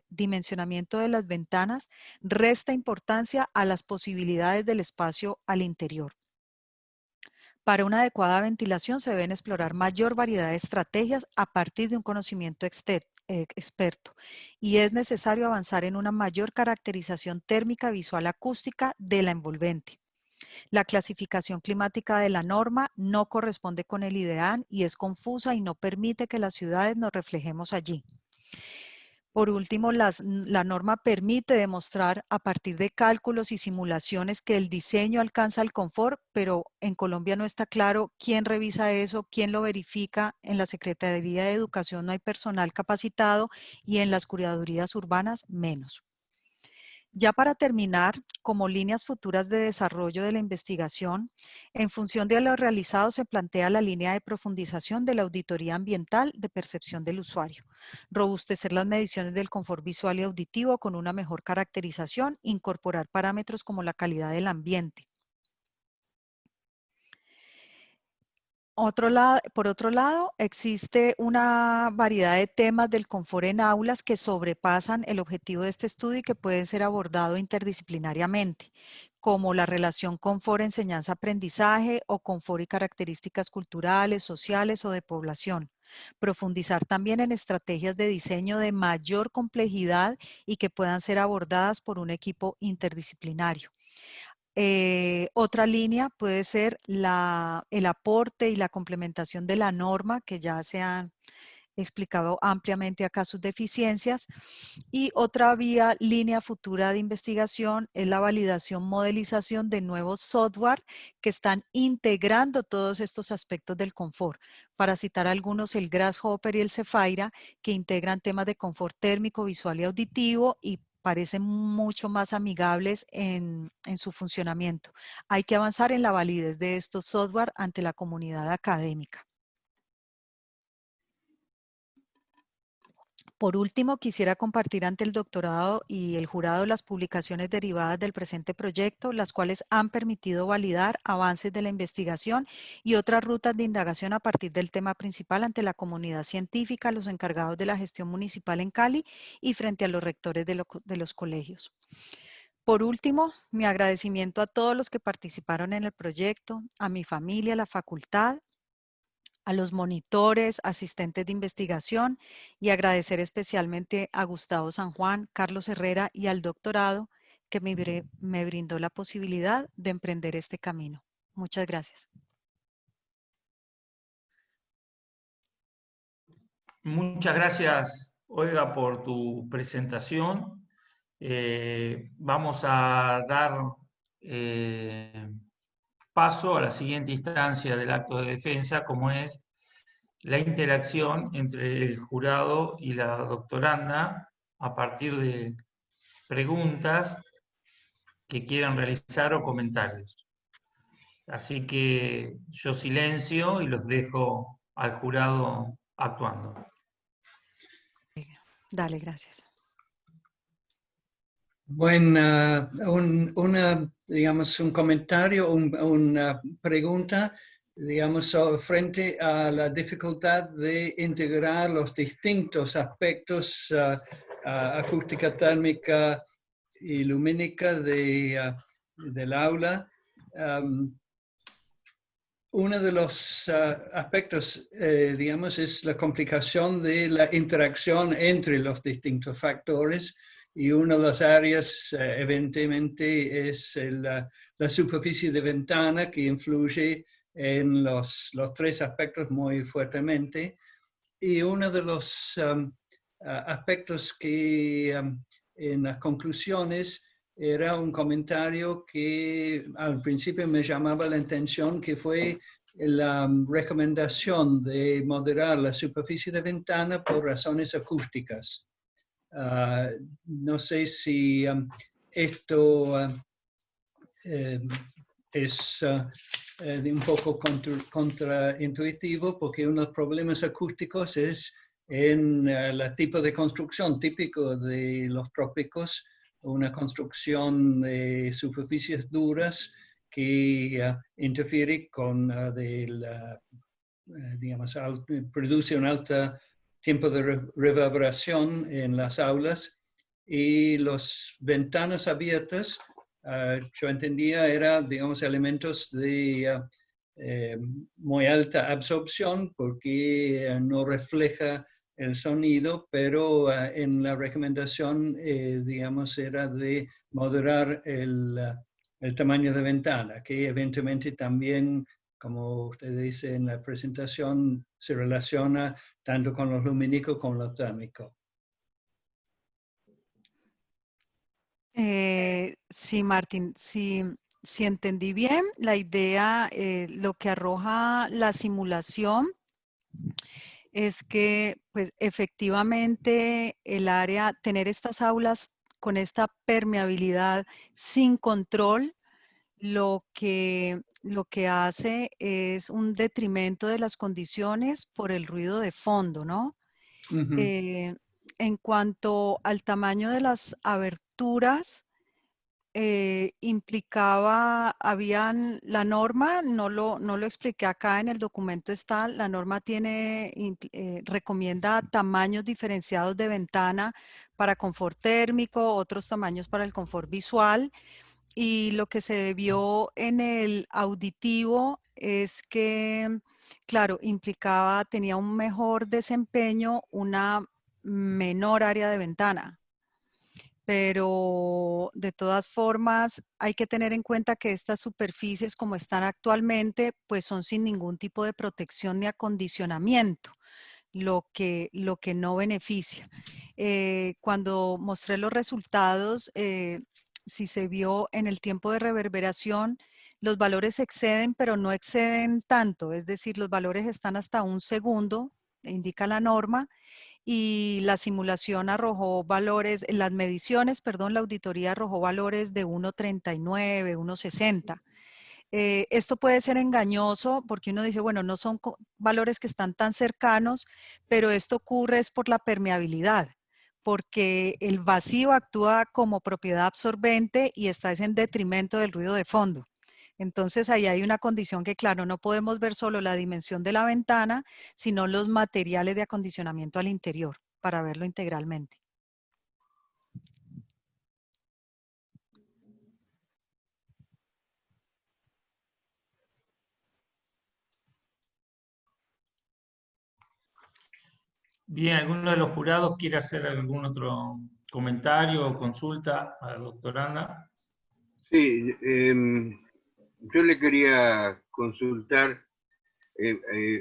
dimensionamiento de las ventanas resta importancia a las posibilidades del espacio al interior. Para una adecuada ventilación se deben explorar mayor variedad de estrategias a partir de un conocimiento experto, y es necesario avanzar en una mayor caracterización térmica, visual, acústica de la envolvente. La clasificación climática de la norma no corresponde con el IDEAN y es confusa y no permite que las ciudades nos reflejemos allí. Por último, la norma permite demostrar a partir de cálculos y simulaciones que el diseño alcanza el confort, pero en Colombia no está claro quién revisa eso, quién lo verifica. En la Secretaría de Educación no hay personal capacitado y en las curadurías urbanas menos. Ya para terminar, como líneas futuras de desarrollo de la investigación, en función de lo realizado se plantea la línea de profundización de la auditoría ambiental de percepción del usuario, robustecer las mediciones del confort visual y auditivo con una mejor caracterización, incorporar parámetros como la calidad del ambiente. Por otro lado, existe una variedad de temas del confort en aulas que sobrepasan el objetivo de este estudio y que pueden ser abordados interdisciplinariamente, como la relación confort-enseñanza-aprendizaje o confort y características culturales, sociales o de población. Profundizar también en estrategias de diseño de mayor complejidad y que puedan ser abordadas por un equipo interdisciplinario. Otra línea puede ser el aporte y la complementación de la norma, que ya se han explicado ampliamente acá sus deficiencias. Y otra línea futura de investigación es la validación, modelización de nuevos software que están integrando todos estos aspectos del confort. Para citar algunos, el Grasshopper y el Zephyra, que integran temas de confort térmico, visual y auditivo y parecen mucho más amigables en su funcionamiento. Hay que avanzar en la validez de estos software ante la comunidad académica. Por último, quisiera compartir ante el doctorado y el jurado las publicaciones derivadas del presente proyecto, las cuales han permitido validar avances de la investigación y otras rutas de indagación a partir del tema principal ante la comunidad científica, los encargados de la gestión municipal en Cali y frente a los rectores de los colegios. Por último, mi agradecimiento a todos los que participaron en el proyecto, a mi familia, a la facultad, a los monitores, asistentes de investigación y agradecer especialmente a Gustavo San Juan, Carlos Herrera y al doctorado que me brindó la posibilidad de emprender este camino. Muchas gracias. Muchas gracias, Olga, por tu presentación. Vamos a dar paso a la siguiente instancia del acto de defensa, como es la interacción entre el jurado y la doctoranda a partir de preguntas que quieran realizar o comentarios. Así que yo silencio y los dejo al jurado actuando. Dale, gracias. Digamos, un comentario, una pregunta, digamos, frente a la dificultad de integrar los distintos aspectos acústica, térmica y lumínica del aula. Uno de los aspectos, digamos, es la complicación de la interacción entre los distintos factores, y una de las áreas, evidentemente, es la superficie de ventana, que influye en los tres aspectos muy fuertemente. Y uno de los aspectos que en las conclusiones era un comentario que al principio me llamaba la atención, que fue la recomendación de moderar la superficie de ventana por razones acústicas. No sé si esto es un poco contraintuitivo, porque uno de los problemas acústicos es en el tipo de construcción típico de los trópicos, una construcción de superficies duras que interfiere con digamos, produce un alto tiempo de reverberación en las aulas, y las ventanas abiertas, yo entendía, eran, digamos, elementos de muy alta absorción, porque no refleja el sonido, pero en la recomendación, digamos, era de moderar el tamaño de ventana, que evidentemente también, como usted dice en la presentación, se relaciona tanto con lo lumínico como lo térmico. Sí, Martín, si entendí bien, la idea, lo que arroja la simulación es que, pues, efectivamente el área, tener estas aulas con esta permeabilidad sin control, lo que hace es un detrimento de las condiciones por el ruido de fondo, ¿no? Uh-huh. En cuanto al tamaño de las aberturas, implicaba, la norma, no lo expliqué acá, en el documento está, la norma recomienda tamaños diferenciados de ventana para confort térmico, otros tamaños para el confort visual, y lo que se vio en el auditivo es que, claro, tenía un mejor desempeño, una menor área de ventana. Pero de todas formas hay que tener en cuenta que estas superficies, como están actualmente, pues son sin ningún tipo de protección ni acondicionamiento, lo que no beneficia. Cuando mostré los resultados, si se vio en el tiempo de reverberación, los valores exceden, pero no exceden tanto, es decir, los valores están hasta 1 segundo, indica la norma, y la simulación arrojó valores, las mediciones, perdón, la auditoría arrojó valores de 1.39, 1.60. Esto puede ser engañoso porque uno dice, bueno, no son valores que están tan cercanos, pero esto ocurre es por la permeabilidad, porque el vacío actúa como propiedad absorbente y está en detrimento del ruido de fondo. Entonces ahí hay una condición que, claro, no podemos ver solo la dimensión de la ventana, sino los materiales de acondicionamiento al interior para verlo integralmente. Bien, ¿alguno de los jurados quiere hacer algún otro comentario o consulta a la doctoranda? Sí, yo le quería consultar,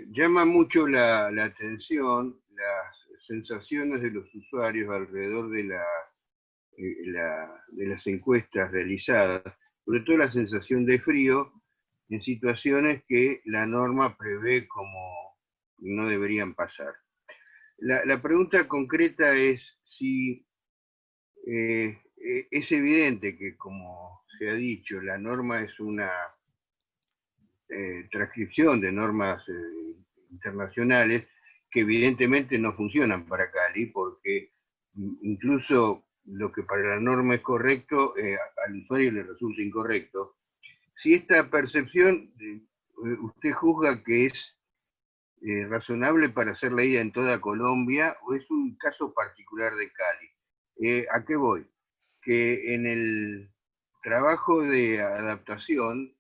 llama mucho la atención las sensaciones de los usuarios alrededor de las encuestas realizadas, sobre todo la sensación de frío en situaciones que la norma prevé como no deberían pasar. La pregunta concreta es si es evidente que, como se ha dicho, la norma es una transcripción de normas internacionales que evidentemente no funcionan para Cali, porque incluso lo que para la norma es correcto, al usuario le resulta incorrecto. Si esta percepción usted juzga que es razonable para ser leída en toda Colombia o es un caso particular de Cali. ¿A qué voy? Que en el trabajo de adaptación,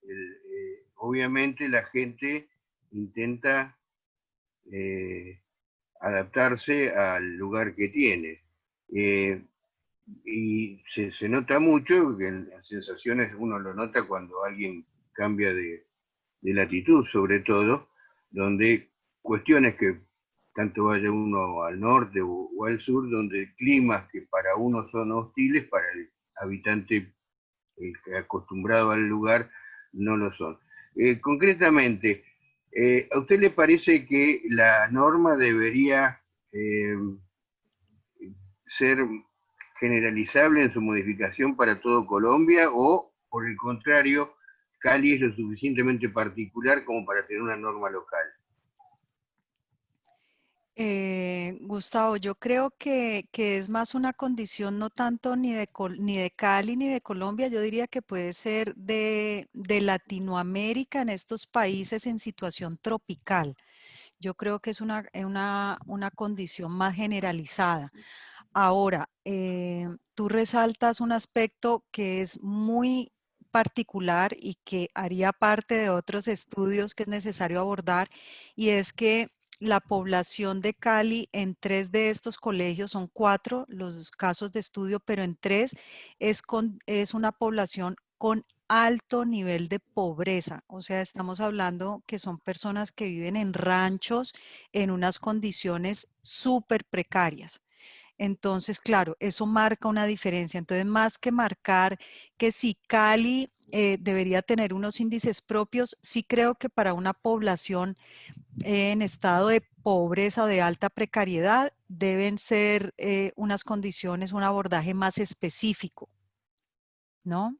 obviamente la gente intenta adaptarse al lugar que tiene. Y se nota mucho, que en las sensaciones uno lo nota cuando alguien cambia de latitud, sobre todo, donde cuestiones que tanto vaya uno al norte o al sur, donde climas que para uno son hostiles, para el habitante acostumbrado al lugar no lo son. Concretamente, ¿a usted le parece que la norma debería ser generalizable en su modificación para todo Colombia o, por el contrario, Cali es lo suficientemente particular como para tener una norma local? Gustavo, yo creo que es más una condición no tanto ni de Cali ni de Colombia, yo diría que puede ser de Latinoamérica en estos países en situación tropical. Yo creo que es una condición más generalizada. Ahora, tú resaltas un aspecto que es muy particular y que haría parte de otros estudios que es necesario abordar, y es que la población de Cali en 3 de estos colegios, son 4 los casos de estudio, pero en 3 es una población con alto nivel de pobreza. O sea, estamos hablando que son personas que viven en ranchos en unas condiciones súper precarias. Entonces, claro, eso marca una diferencia. Entonces, más que marcar que si Cali debería tener unos índices propios, sí creo que para una población en estado de pobreza o de alta precariedad deben ser unas condiciones, un abordaje más específico, ¿no?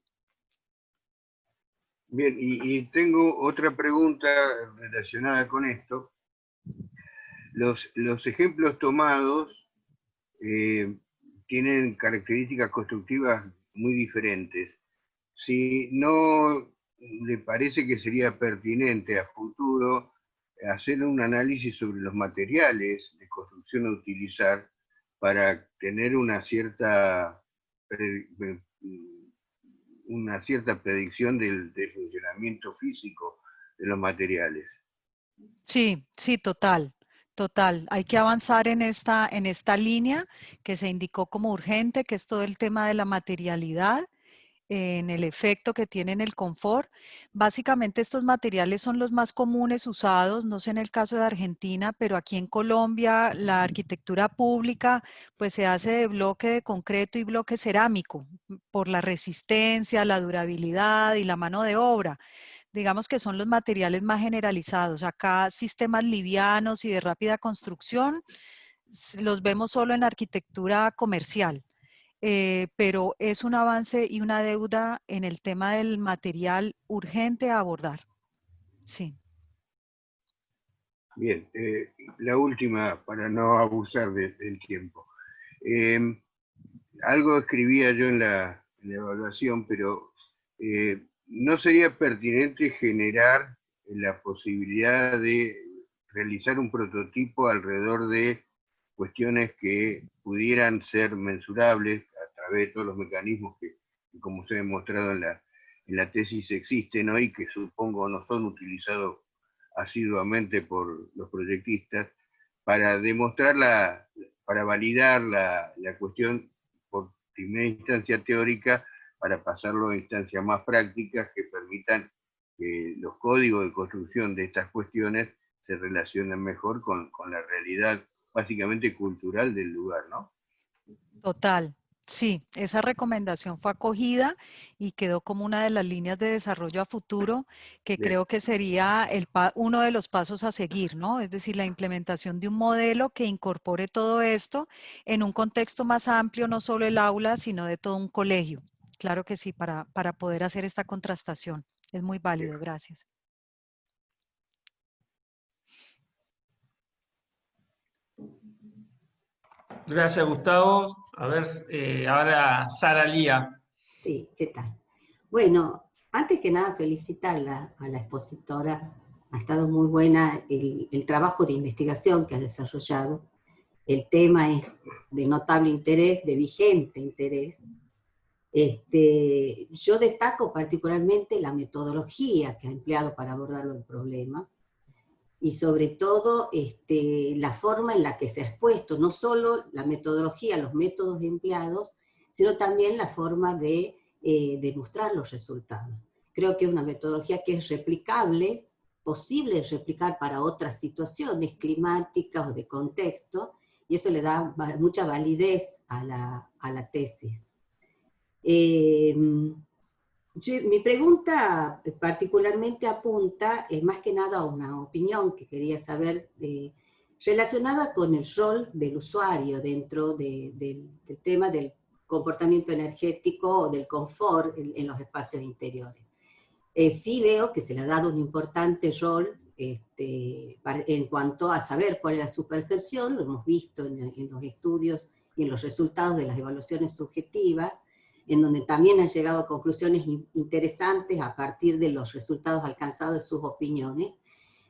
Bien, y tengo otra pregunta relacionada con esto. Los ejemplos tomados tienen características constructivas muy diferentes. Si no le parece que sería pertinente a futuro hacer un análisis sobre los materiales de construcción a utilizar para tener una cierta predicción del funcionamiento físico de los materiales. Sí, sí, total, total. Hay que avanzar en esta línea que se indicó como urgente, que es todo el tema de la materialidad, en el efecto que tiene en el confort. Básicamente estos materiales son los más comunes usados, no sé en el caso de Argentina, pero aquí en Colombia la arquitectura pública pues se hace de bloque de concreto y bloque cerámico por la resistencia, la durabilidad y la mano de obra. Digamos que son los materiales más generalizados. Acá sistemas livianos y de rápida construcción los vemos solo en arquitectura comercial. Pero es un avance y una deuda en el tema del material urgente a abordar. Sí. Bien, la última para no abusar del tiempo. Algo escribía yo en la evaluación, pero ¿no sería pertinente generar la posibilidad de realizar un prototipo alrededor de cuestiones que pudieran ser mensurables a través de todos los mecanismos que como se ha demostrado en la tesis, existen hoy, que supongo no son utilizados asiduamente por los proyectistas, para demostrar para validar la cuestión por primera instancia teórica, para pasarlo a instancias más prácticas que permitan que los códigos de construcción de estas cuestiones se relacionen mejor con la realidad básicamente cultural del lugar, ¿no? Total. Sí, esa recomendación fue acogida y quedó como una de las líneas de desarrollo a futuro, que Bien. creo que sería uno de los pasos a seguir, ¿no? Es decir, la implementación de un modelo que incorpore todo esto en un contexto más amplio, no solo el aula, sino de todo un colegio. Claro que sí, para poder hacer esta contrastación. Es muy válido, gracias. Gracias, Gustavo. A ver, ahora Sara Lía. Sí, ¿qué tal? Bueno, antes que nada felicitarla a la expositora. Ha estado muy buena el trabajo de investigación que ha desarrollado. El tema es de notable interés, de vigente interés. Yo destaco particularmente la metodología que ha empleado para abordarlo el problema, y sobre todo la forma en la que se ha expuesto, no solo la metodología, los métodos empleados, sino también la forma de demostrar los resultados. Creo que es una metodología que es replicable, posible de replicar para otras situaciones climáticas o de contexto, y eso le da mucha validez a la tesis. Mi pregunta particularmente apunta más que nada a una opinión que quería saber relacionada con el rol del usuario dentro del tema del comportamiento energético o del confort en los espacios interiores. Sí veo que se le ha dado un importante rol en cuanto a saber cuál era su percepción, lo hemos visto en los estudios y en los resultados de las evaluaciones subjetivas, en donde también han llegado a conclusiones interesantes a partir de los resultados alcanzados de sus opiniones.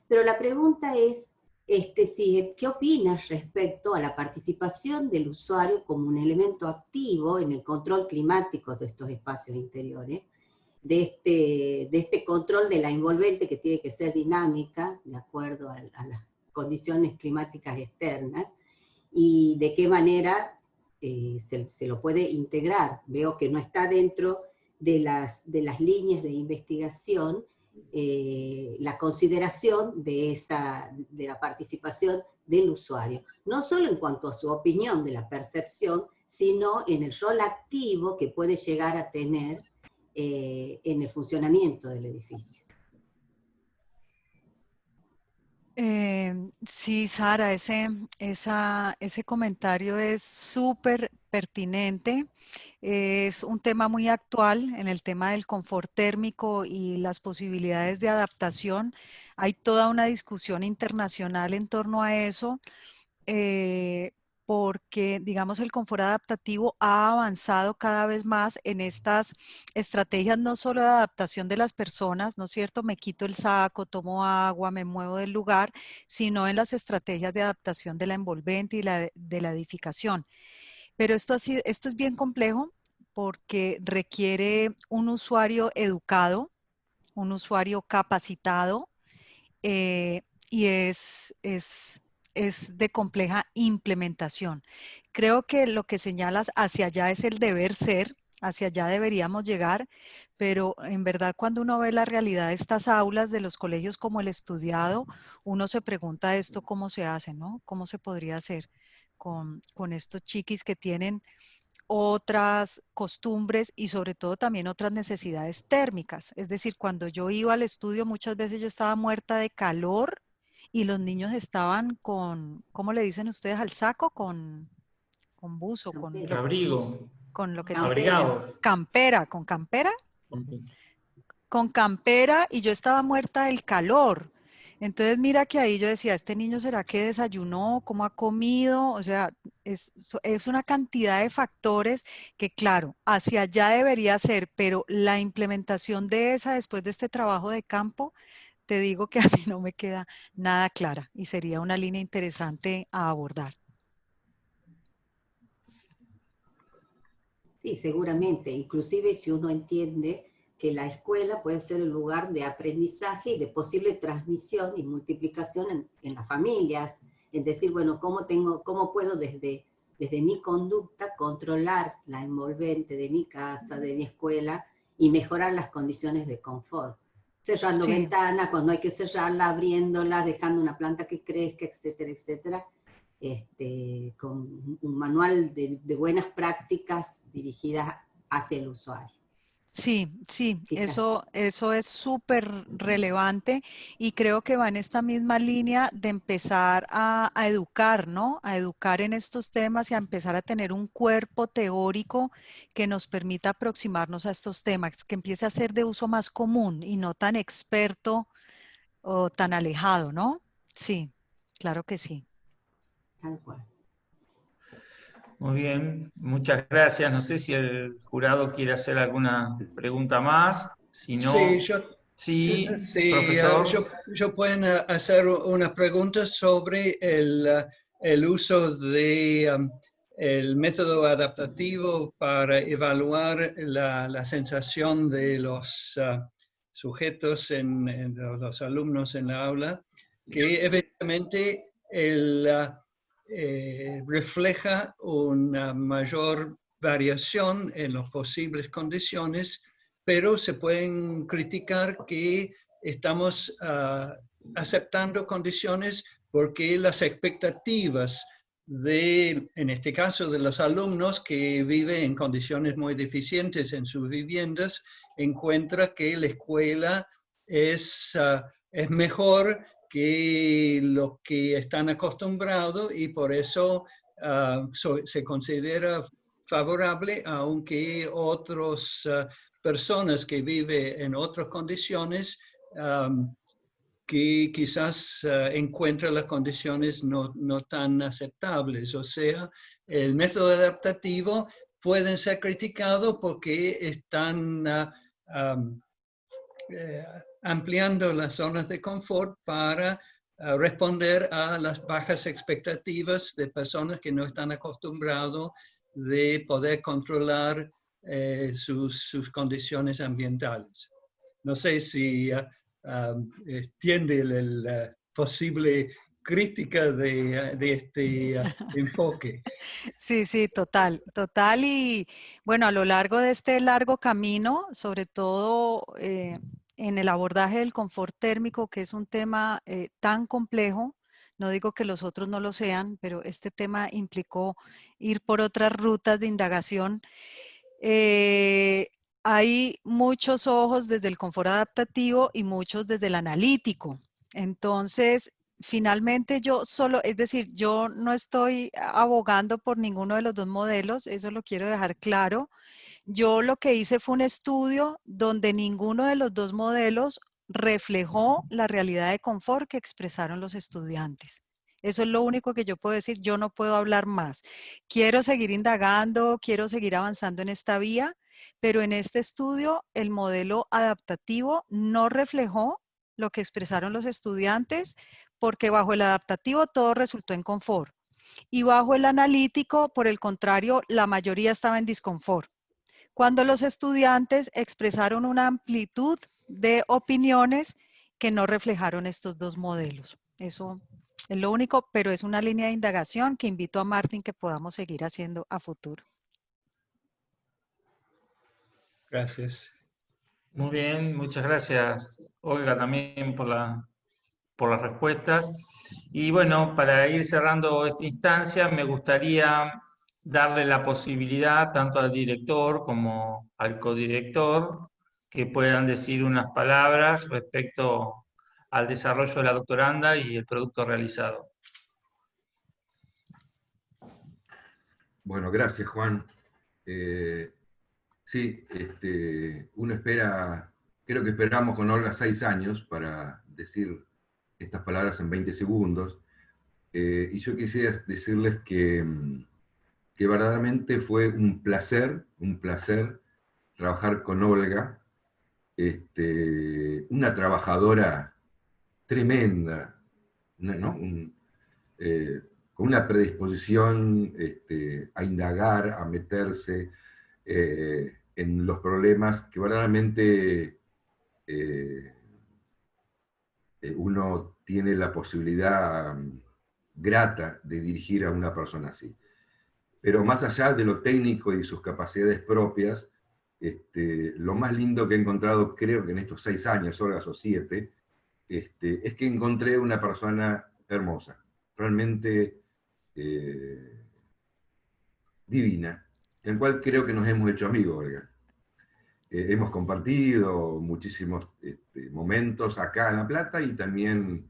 Pero la pregunta es, ¿qué opinas respecto a la participación del usuario como un elemento activo en el control climático de estos espacios interiores? De este control de la envolvente que tiene que ser dinámica, de acuerdo a las condiciones climáticas externas, y de qué manera se lo puede integrar. Veo que no está dentro de las líneas de investigación la consideración de la participación del usuario, no solo en cuanto a su opinión de la percepción, sino en el rol activo que puede llegar a tener en el funcionamiento del edificio. Sí, Sara, ese comentario es súper pertinente. Es un tema muy actual en el tema del confort térmico y las posibilidades de adaptación. Hay toda una discusión internacional en torno a eso, porque, digamos, el confort adaptativo ha avanzado cada vez más en estas estrategias, no solo de adaptación de las personas, ¿no es cierto? Me quito el saco, tomo agua, me muevo del lugar, sino en las estrategias de adaptación de la envolvente y de la edificación. Pero esto es bien complejo porque requiere un usuario educado, un usuario capacitado, y es de compleja implementación. Creo que lo que señalas hacia allá es el deber ser, hacia allá deberíamos llegar, pero en verdad cuando uno ve la realidad de estas aulas de los colegios como el estudiado, uno se pregunta esto cómo se hace, ¿no? ¿Cómo se podría hacer con estos chiquis que tienen otras costumbres y sobre todo también otras necesidades térmicas? Es decir, cuando yo iba al estudio muchas veces yo estaba muerta de calor y los niños estaban con, ¿cómo le dicen ustedes al saco? Con buzo, Abrigo. con lo que Abrigado. campera, con campera, y yo estaba muerta del calor. Entonces mira que ahí yo decía, ¿este niño será que desayunó? ¿Cómo ha comido? O sea, es una cantidad de factores que claro, hacia allá debería ser, pero la implementación de esa después de este trabajo de campo, te digo que a mí no me queda nada clara y sería una línea interesante a abordar. Sí, seguramente, inclusive si uno entiende que la escuela puede ser el lugar de aprendizaje y de posible transmisión y multiplicación en las familias, en decir, bueno, ¿cómo puedo desde mi conducta controlar la envolvente de mi casa, de mi escuela, y mejorar las condiciones de confort? Cerrando ventanas, cuando hay que cerrarla, abriéndolas, dejando una planta que crezca, etcétera, etcétera. Con un manual de buenas prácticas dirigidas hacia el usuario. Sí, Quizás. eso es súper relevante y creo que va en esta misma línea de empezar a educar, ¿no? A educar en estos temas y a empezar a tener un cuerpo teórico que nos permita aproximarnos a estos temas, que empiece a ser de uso más común y no tan experto o tan alejado, ¿no? Sí, claro que sí. Tal cual. Muy bien, muchas gracias. No sé si el jurado quiere hacer alguna pregunta más. Si Sí, no, sí, sí, profesor. yo pueden hacer una pregunta sobre el uso de el método adaptativo para evaluar la sensación de los sujetos, en los alumnos en la aula, que evidentemente refleja una mayor variación en las posibles condiciones, pero se pueden criticar que estamos aceptando condiciones porque las expectativas en este caso, de los alumnos que viven en condiciones muy deficientes en sus viviendas, encuentra que la escuela es mejor que lo que están acostumbrados y por eso se considera favorable, aunque otras personas que viven en otras condiciones que quizás encuentran las condiciones no tan aceptables. O sea, el método adaptativo puede ser criticado porque están ampliando las zonas de confort para responder a las bajas expectativas de personas que no están acostumbrados de poder controlar sus condiciones ambientales. No sé si entiende la posible crítica de este enfoque. Sí, sí, total, total. Y bueno, a lo largo de este largo camino, sobre todo en el abordaje del confort térmico, que es un tema tan complejo, no digo que los otros no lo sean, pero este tema implicó ir por otras rutas de indagación. Hay muchos ojos desde el confort adaptativo y muchos desde el analítico. Entonces, finalmente yo solo, es decir, yo no estoy abogando por ninguno de los dos modelos, eso lo quiero dejar claro. Yo lo que hice fue un estudio donde ninguno de los dos modelos reflejó la realidad de confort que expresaron los estudiantes. Eso es lo único que yo puedo decir, yo no puedo hablar más. Quiero seguir indagando, quiero seguir avanzando en esta vía, pero en este estudio el modelo adaptativo no reflejó lo que expresaron los estudiantes, porque bajo el adaptativo todo resultó en confort. Y bajo el analítico, por el contrario, la mayoría estaba en disconfort. Cuando los estudiantes expresaron una amplitud de opiniones que no reflejaron estos dos modelos. Eso es lo único, pero es una línea de indagación que invito a Martín que podamos seguir haciendo a futuro. Gracias. Muy bien, muchas gracias, Olga, también por las respuestas. Y bueno, para ir cerrando esta instancia, me gustaría darle la posibilidad tanto al director como al codirector que puedan decir unas palabras respecto al desarrollo de la doctoranda y el producto realizado. Bueno, gracias, Juan. Sí, uno espera, creo que esperamos con Olga 6 años para decir estas palabras en 20 segundos. Y yo quisiera decirles que verdaderamente fue un placer trabajar con Olga, una trabajadora tremenda, ¿no? Con una predisposición a indagar, a meterse en los problemas que verdaderamente uno tiene la posibilidad grata de dirigir a una persona así. Pero más allá de lo técnico y sus capacidades propias, lo más lindo que he encontrado, creo que en estos 6 años, Olga, o 7, es que encontré una persona hermosa, realmente divina, en el cual creo que nos hemos hecho amigos, Olga. Hemos compartido muchísimos momentos acá en La Plata y también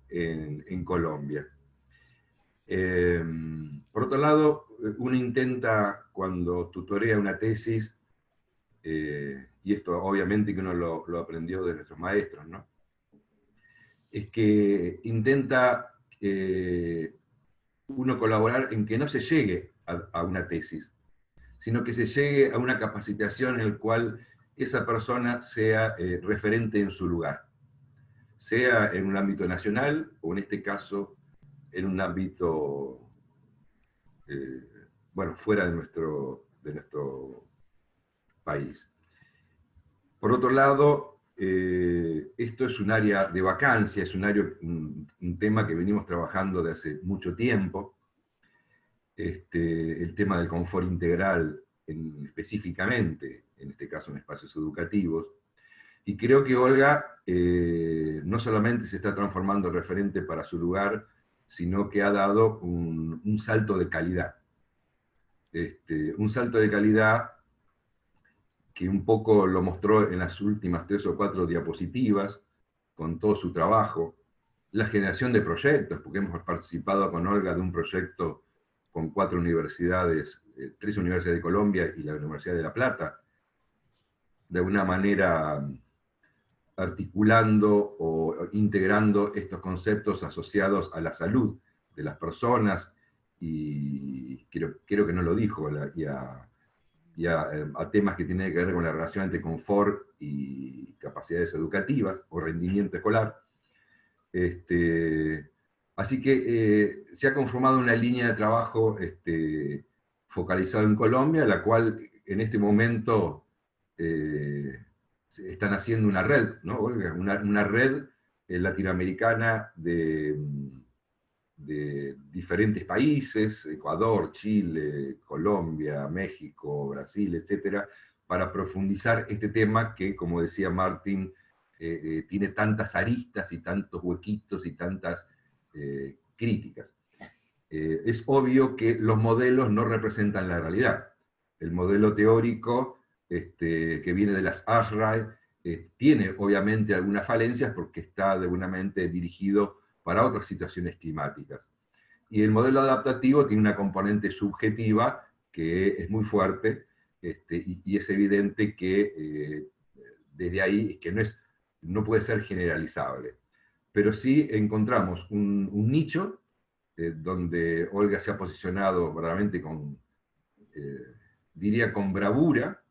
en Colombia. Por otro lado, uno intenta, cuando tutorea una tesis, y esto obviamente que uno lo aprendió de nuestros maestros, ¿no? Es que intenta uno colaborar en que no se llegue a una tesis, sino que se llegue a una capacitación en la cual esa persona sea referente en su lugar, sea en un ámbito nacional o en este caso en un ámbito, bueno, fuera de nuestro país. Por otro lado, esto es un área de vacancia, es un tema que venimos trabajando de hace mucho tiempo, el tema del confort integral específicamente, en este caso en espacios educativos, y creo que Olga no solamente se está transformando en referente para su lugar, sino que ha dado un salto de calidad. Un salto de calidad que un poco lo mostró en las últimas 3 o 4 diapositivas, con todo su trabajo, la generación de proyectos, porque hemos participado con Olga de un proyecto con 4 universidades, 3 universidades de Colombia y la Universidad de La Plata, de alguna manera articulando o integrando estos conceptos asociados a la salud de las personas, y creo que no lo dijo, y a temas que tienen que ver con la relación entre confort y capacidades educativas o rendimiento escolar. Así que se ha conformado una línea de trabajo focalizada en Colombia, la cual en este momento están haciendo una red, ¿no, Olga? Una red latinoamericana de diferentes países, Ecuador, Chile, Colombia, México, Brasil, etcétera, para profundizar este tema que, como decía Martín, tiene tantas aristas y tantos huequitos y tantas críticas. Es obvio que los modelos no representan la realidad. El modelo teórico que viene de las ASRAE tiene obviamente algunas falencias porque está de alguna manera dirigido para otras situaciones climáticas. Y el modelo adaptativo tiene una componente subjetiva que es muy fuerte, y es evidente que desde ahí que no puede ser generalizable. Pero sí encontramos un nicho donde Olga se ha posicionado verdaderamente diría con bravura,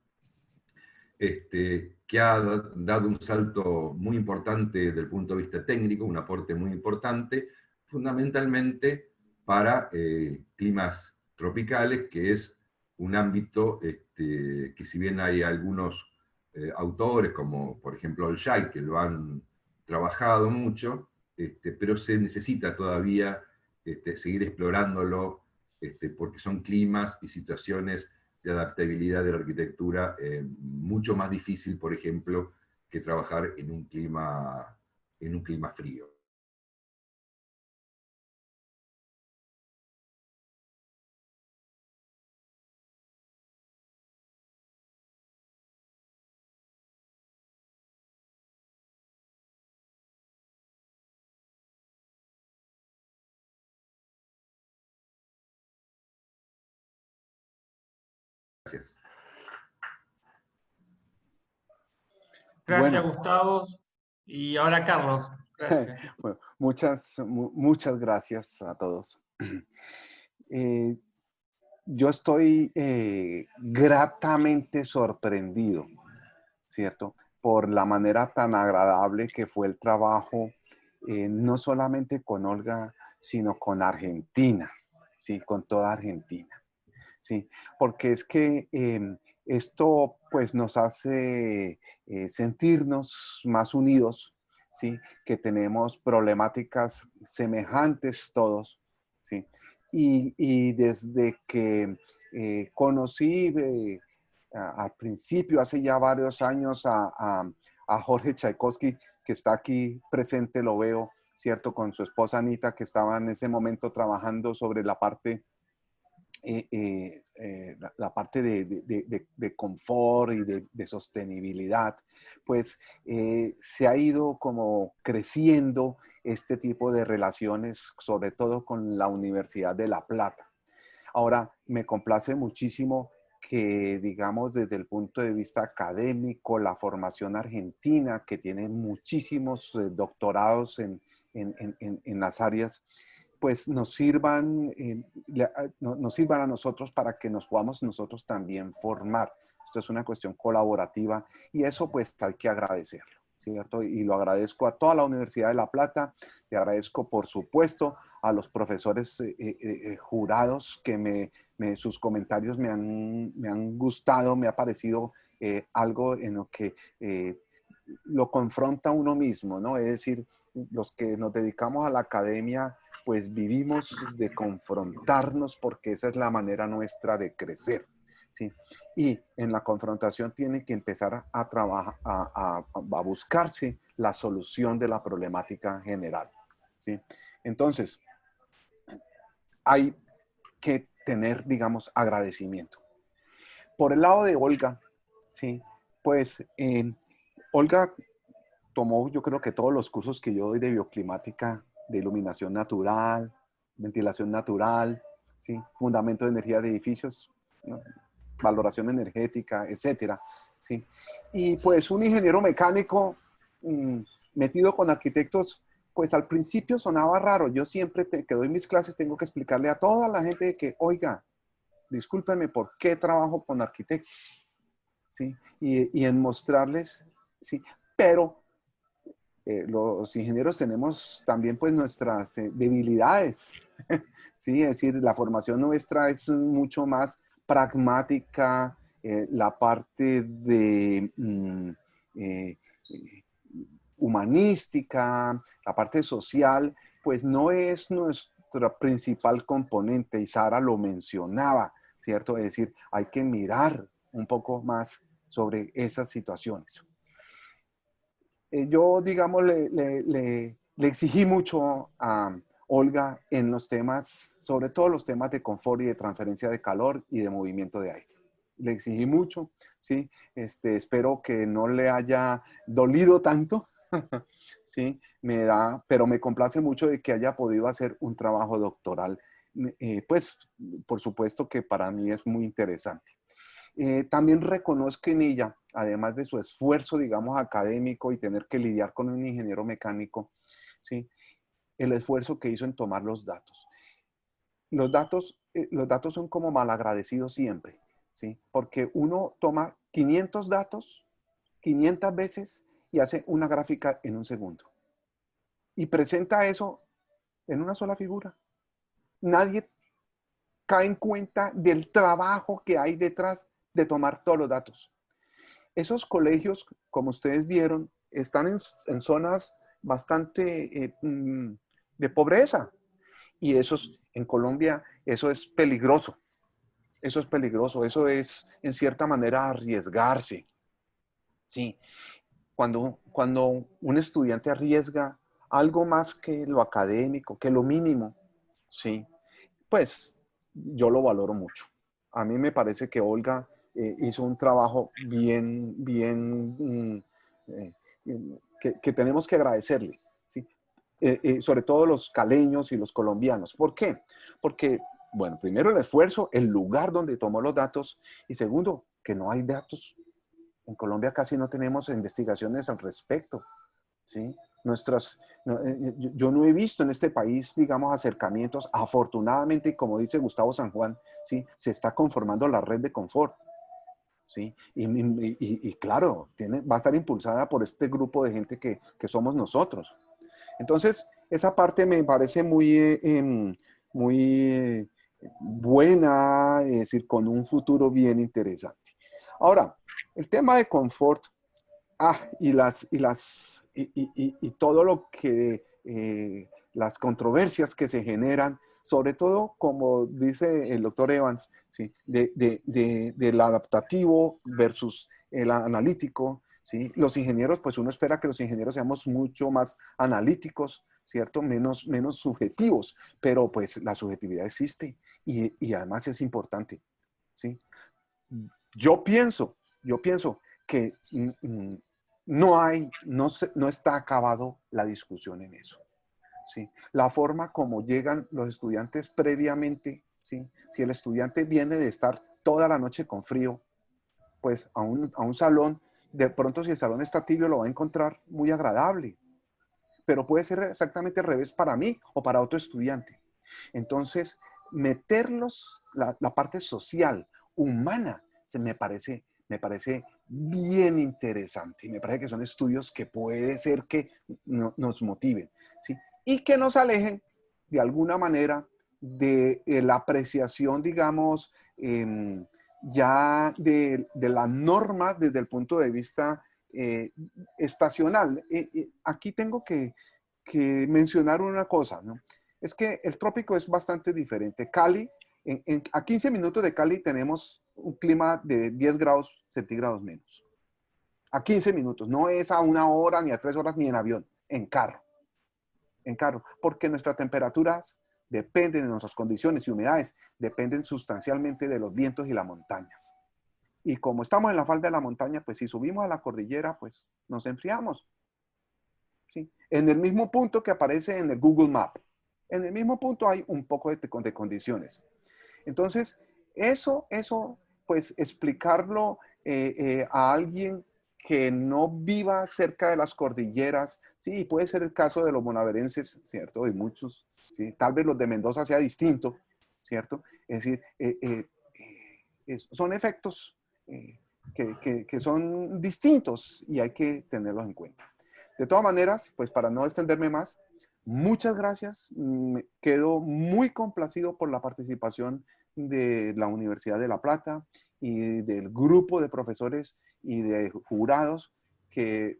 que ha dado un salto muy importante desde el punto de vista técnico, un aporte muy importante, fundamentalmente para climas tropicales, que es un ámbito que, si bien hay algunos autores, como por ejemplo Olshay, que lo han trabajado mucho, pero se necesita todavía seguir explorándolo, porque son climas y situaciones de adaptabilidad de la arquitectura mucho más difícil, por ejemplo, que trabajar en un clima frío. Gracias. Gracias, Bueno. Gustavo. Y ahora Carlos. Gracias. Bueno, muchas gracias a todos. Yo estoy gratamente sorprendido, ¿cierto? Por la manera tan agradable que fue el trabajo, no solamente con Olga, sino con Argentina, ¿sí? Con toda Argentina, ¿sí? Porque es que esto pues nos hace sentirnos más unidos, ¿sí? Que tenemos problemáticas semejantes todos, ¿sí? Y desde que conocí al principio, hace ya varios años, a Jorge Tchaikovsky, que está aquí presente, lo veo, ¿cierto? Con su esposa Anita, que estaba en ese momento trabajando sobre la parte la parte de confort y de sostenibilidad, pues se ha ido como creciendo este tipo de relaciones, sobre todo con la Universidad de La Plata. Ahora, me complace muchísimo que, digamos, desde el punto de vista académico, la formación argentina, que tiene muchísimos doctorados en las áreas, pues nos sirvan a nosotros para que nos podamos nosotros también formar. Esto es una cuestión colaborativa y eso pues hay que agradecerlo, ¿cierto? Y lo agradezco a toda la Universidad de La Plata, le agradezco por supuesto a los profesores jurados que sus comentarios me han gustado, me ha parecido algo en lo que lo confronta uno mismo, ¿no? Es decir, los que nos dedicamos a la academia, pues vivimos de confrontarnos porque esa es la manera nuestra de crecer, ¿sí? Y en la confrontación tiene que empezar a trabajar, a buscarse la solución de la problemática general, ¿sí? Entonces, hay que tener, digamos, agradecimiento. Por el lado de Olga, ¿sí? Pues Olga tomó, yo creo que todos los cursos que yo doy de bioclimática, de iluminación natural, ventilación natural, ¿sí? Fundamento de energía de edificios, ¿no? Valoración energética, etcétera, ¿sí? Y pues un ingeniero mecánico metido con arquitectos, pues al principio sonaba raro. Yo siempre que doy mis clases tengo que explicarle a toda la gente que, oiga, discúlpenme, ¿por qué trabajo con arquitectos? ¿Sí? Y en mostrarles, ¿sí? Pero los ingenieros tenemos también pues nuestras debilidades, ¿sí? Es decir, la formación nuestra es mucho más pragmática, la parte de humanística, la parte social, pues no es nuestra principal componente, y Sara lo mencionaba, ¿cierto? Es decir, hay que mirar un poco más sobre esas situaciones. Yo, digamos, le exigí mucho a Olga en los temas, sobre todo los temas de confort y de transferencia de calor y de movimiento de aire. Le exigí mucho, ¿sí? Espero que no le haya dolido tanto, ¿sí? Pero me complace mucho de que haya podido hacer un trabajo doctoral. Pues, por supuesto que para mí es muy interesante. También reconozco en ella, además de su esfuerzo, digamos, académico y tener que lidiar con un ingeniero mecánico, ¿sí? El esfuerzo que hizo en tomar los datos. Los datos son como malagradecidos siempre, ¿sí? Porque uno toma 500 datos, 500 veces y hace una gráfica en un segundo. Y presenta eso en una sola figura. Nadie cae en cuenta del trabajo que hay detrás de tomar todos los datos. Esos colegios, como ustedes vieron, están en zonas bastante de pobreza. Y en Colombia, eso es peligroso. Eso es peligroso. Eso es, en cierta manera, arriesgarse. Sí. Cuando un estudiante arriesga algo más que lo académico, que lo mínimo, sí, pues yo lo valoro mucho. A mí me parece que Olga hizo un trabajo que tenemos que agradecerle, ¿sí? Sobre todo los caleños y los colombianos. ¿Por qué? Porque, bueno, primero el esfuerzo, el lugar donde tomó los datos, y segundo, que no hay datos. En Colombia casi no tenemos investigaciones al respecto, ¿sí? Yo no he visto en este país, digamos, acercamientos. Afortunadamente, como dice Gustavo San Juan, ¿sí? Se está conformando la red de confort, ¿sí? Y claro, va a estar impulsada por este grupo de gente que somos nosotros. Entonces, esa parte me parece muy buena, es decir, con un futuro bien interesante. Ahora, el tema de confort, y todo lo que, las controversias que se generan, sobre todo, como dice el doctor Evans, ¿sí? Del adaptativo versus el analítico, ¿sí? Los ingenieros, pues uno espera que los ingenieros seamos mucho más analíticos, ¿cierto? Menos subjetivos, pero pues la subjetividad existe y además es importante, ¿sí? Yo pienso que no está acabado la discusión en eso, ¿sí? La forma como llegan los estudiantes previamente, ¿sí? Si el estudiante viene de estar toda la noche con frío, pues a un salón, de pronto si el salón está tibio lo va a encontrar muy agradable, pero puede ser exactamente al revés para mí o para otro estudiante, Entonces, meterlos, la parte social, humana, me parece bien interesante. Me parece que son estudios que puede ser que nos motiven, ¿sí? Y que nos alejen de alguna manera de la apreciación, digamos, ya de la norma desde el punto de vista estacional. Aquí tengo que mencionar una cosa, ¿no? Es que el trópico es bastante diferente. Cali, a 15 minutos de Cali tenemos un clima de 10 grados centígrados menos. A 15 minutos, no es a 1 hora, ni a 3 horas, ni en avión, en carro. En carro, porque nuestras temperaturas dependen de nuestras condiciones y humedades, dependen sustancialmente de los vientos y las montañas. Y como estamos en la falda de la montaña, pues si subimos a la cordillera, pues nos enfriamos. ¿Sí? En el mismo punto que aparece en el Google Map. En el mismo punto hay un poco de condiciones. Entonces, eso, pues explicarlo a alguien que no viva cerca de las cordilleras, sí, puede ser el caso de los bonaverenses, ¿cierto? Y muchos, ¿sí? Tal vez los de Mendoza sea distinto, ¿cierto? Es decir, son efectos que son distintos y hay que tenerlos en cuenta. De todas maneras, pues para no extenderme más, muchas gracias. Me quedo muy complacido por la participación de la Universidad de La Plata y del grupo de profesores y de jurados que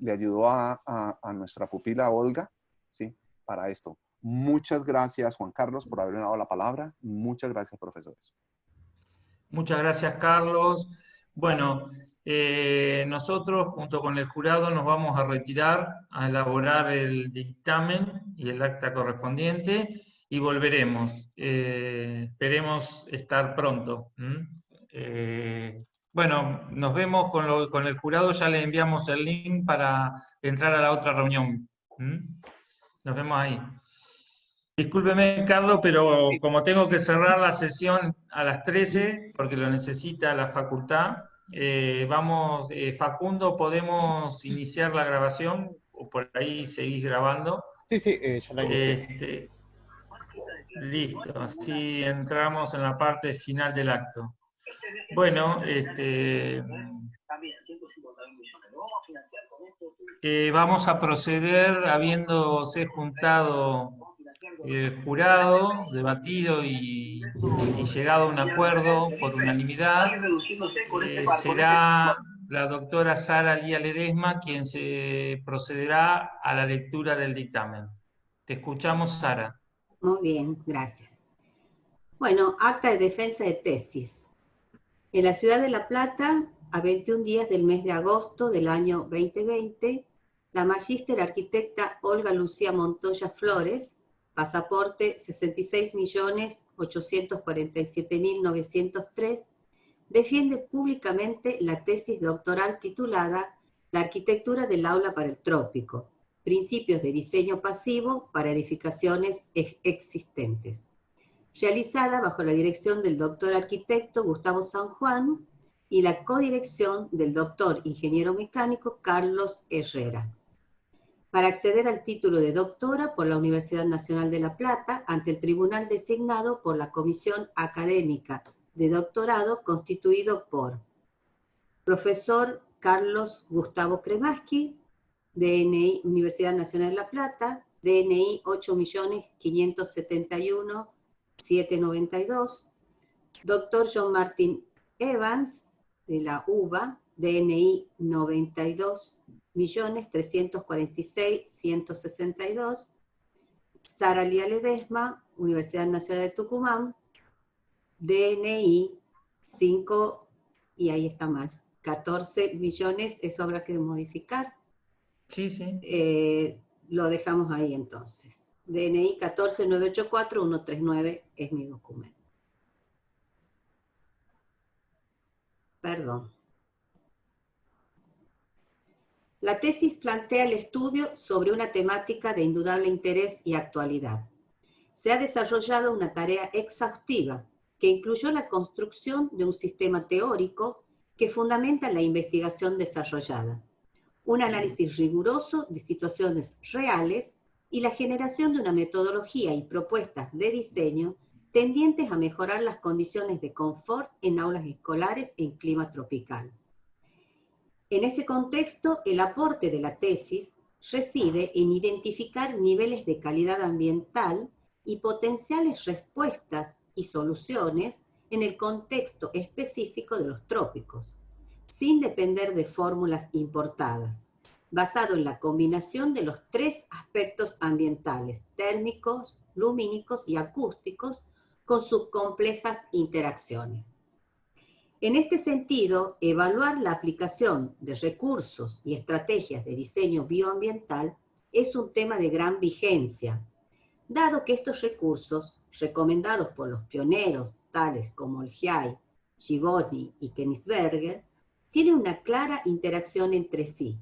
le ayudó a nuestra pupila Olga, ¿sí? Para esto. Muchas gracias, Juan Carlos, por haberme dado la palabra. Muchas gracias, profesores. Muchas gracias, Carlos. Bueno, nosotros junto con el jurado nos vamos a retirar a elaborar el dictamen y el acta correspondiente y volveremos. Esperemos estar pronto. Bueno, nos vemos con el jurado, ya le enviamos el link para entrar a la otra reunión. Nos vemos ahí. Discúlpeme, Carlos, pero como tengo que cerrar la sesión a las 13, porque lo necesita la facultad, Facundo, ¿podemos iniciar la grabación o por ahí seguís grabando? Sí, ya la inicié. Listo, así entramos en la parte final del acto. Bueno, vamos a proceder habiéndose juntado el jurado, debatido y llegado a un acuerdo por unanimidad. Será la doctora Sara Lía Ledesma quien se procederá a la lectura del dictamen. Te escuchamos, Sara. Muy bien, gracias. Bueno, acta de defensa de tesis. En la ciudad de La Plata, a 21 días del mes de agosto del año 2020, la magíster arquitecta Olga Lucía Montoya Flores, pasaporte 66.847.903, defiende públicamente la tesis doctoral titulada La arquitectura del aula para el trópico, principios de diseño pasivo para edificaciones existentes, realizada bajo la dirección del doctor arquitecto Gustavo San Juan y la codirección del doctor ingeniero mecánico Carlos Herrera. Para acceder al título de doctora por la Universidad Nacional de La Plata ante el tribunal designado por la Comisión Académica de Doctorado constituido por profesor Carlos Gustavo Kremaski, DNI Universidad Nacional de La Plata, DNI 8.571.792, doctor John Martin Evans, de la UBA, DNI 92.346.162, Sara Lía Ledesma, Universidad Nacional de Tucumán, DNI 5, y ahí está mal, 14 millones, eso habrá que modificar. Sí. Lo dejamos ahí entonces. DNI 14.984.139 es mi documento. Perdón. La tesis plantea el estudio sobre una temática de indudable interés y actualidad. Se ha desarrollado una tarea exhaustiva que incluyó la construcción de un sistema teórico que fundamenta la investigación desarrollada, un análisis riguroso de situaciones reales y la generación de una metodología y propuestas de diseño tendientes a mejorar las condiciones de confort en aulas escolares en clima tropical. En este contexto, el aporte de la tesis reside en identificar niveles de calidad ambiental y potenciales respuestas y soluciones en el contexto específico de los trópicos, sin depender de fórmulas importadas, basado en la combinación de los tres aspectos ambientales, térmicos, lumínicos y acústicos, con sus complejas interacciones. En este sentido, evaluar la aplicación de recursos y estrategias de diseño bioambiental es un tema de gran vigencia, dado que estos recursos, recomendados por los pioneros tales como el GIAI, Givoni y Kenigsberger, tienen una clara interacción entre sí.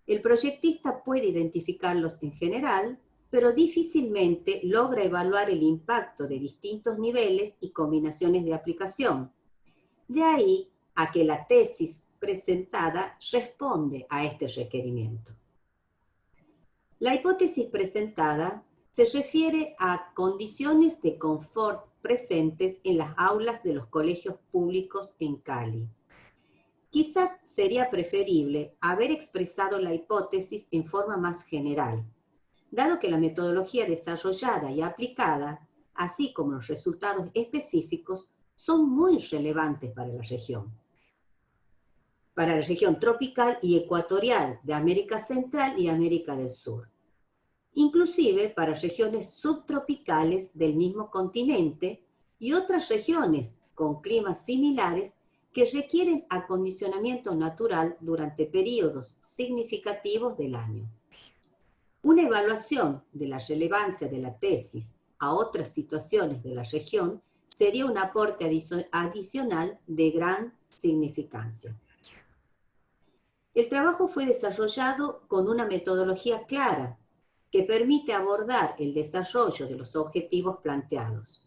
El proyectista puede identificarlos en general, pero difícilmente logra evaluar el impacto de distintos niveles y combinaciones de aplicación. De ahí a que la tesis presentada responde a este requerimiento. La hipótesis presentada se refiere a condiciones de confort presentes en las aulas de los colegios públicos en Cali. Quizás sería preferible haber expresado la hipótesis en forma más general, dado que la metodología desarrollada y aplicada, así como los resultados específicos, son muy relevantes para la región tropical y ecuatorial de América Central y América del Sur, inclusive para regiones subtropicales del mismo continente y otras regiones con climas similares que requieren acondicionamiento natural durante periodos significativos del año. Una evaluación de la relevancia de la tesis a otras situaciones de la región sería un aporte adicional de gran significancia. El trabajo fue desarrollado con una metodología clara que permite abordar el desarrollo de los objetivos planteados.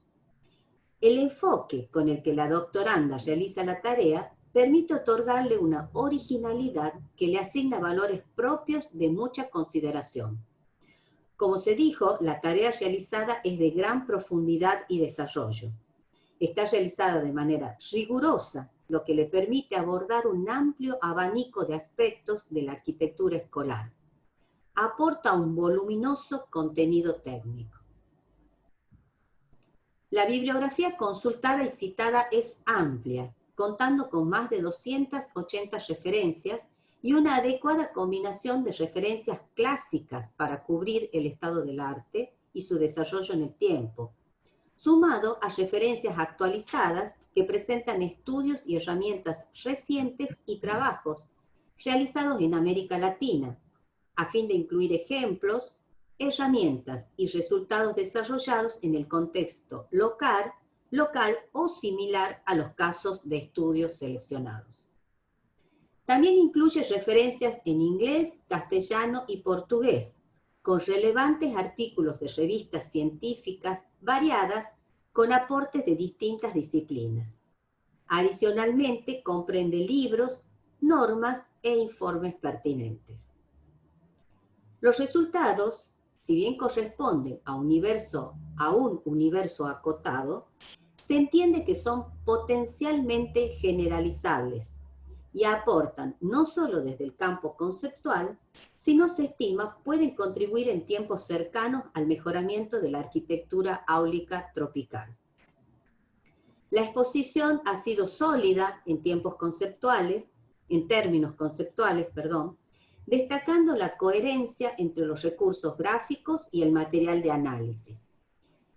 El enfoque con el que la doctoranda realiza la tarea permite otorgarle una originalidad que le asigna valores propios de mucha consideración. Como se dijo, la tarea realizada es de gran profundidad y desarrollo. Está realizada de manera rigurosa, lo que le permite abordar un amplio abanico de aspectos de la arquitectura escolar. Aporta un voluminoso contenido técnico. La bibliografía consultada y citada es amplia, contando con más de 280 referencias y una adecuada combinación de referencias clásicas para cubrir el estado del arte y su desarrollo en el tiempo, sumado a referencias actualizadas que presentan estudios y herramientas recientes y trabajos realizados en América Latina, a fin de incluir ejemplos, herramientas y resultados desarrollados en el contexto local o similar a los casos de estudios seleccionados. También incluye referencias en inglés, castellano y portugués, con relevantes artículos de revistas científicas variadas con aportes de distintas disciplinas. Adicionalmente, comprende libros, normas e informes pertinentes. Los resultados, si bien corresponden a un universo acotado, se entiende que son potencialmente generalizables y aportan no solo desde el campo conceptual, sino se estima pueden contribuir en tiempos cercanos al mejoramiento de la arquitectura áulica tropical. La exposición ha sido sólida en términos conceptuales, destacando la coherencia entre los recursos gráficos y el material de análisis.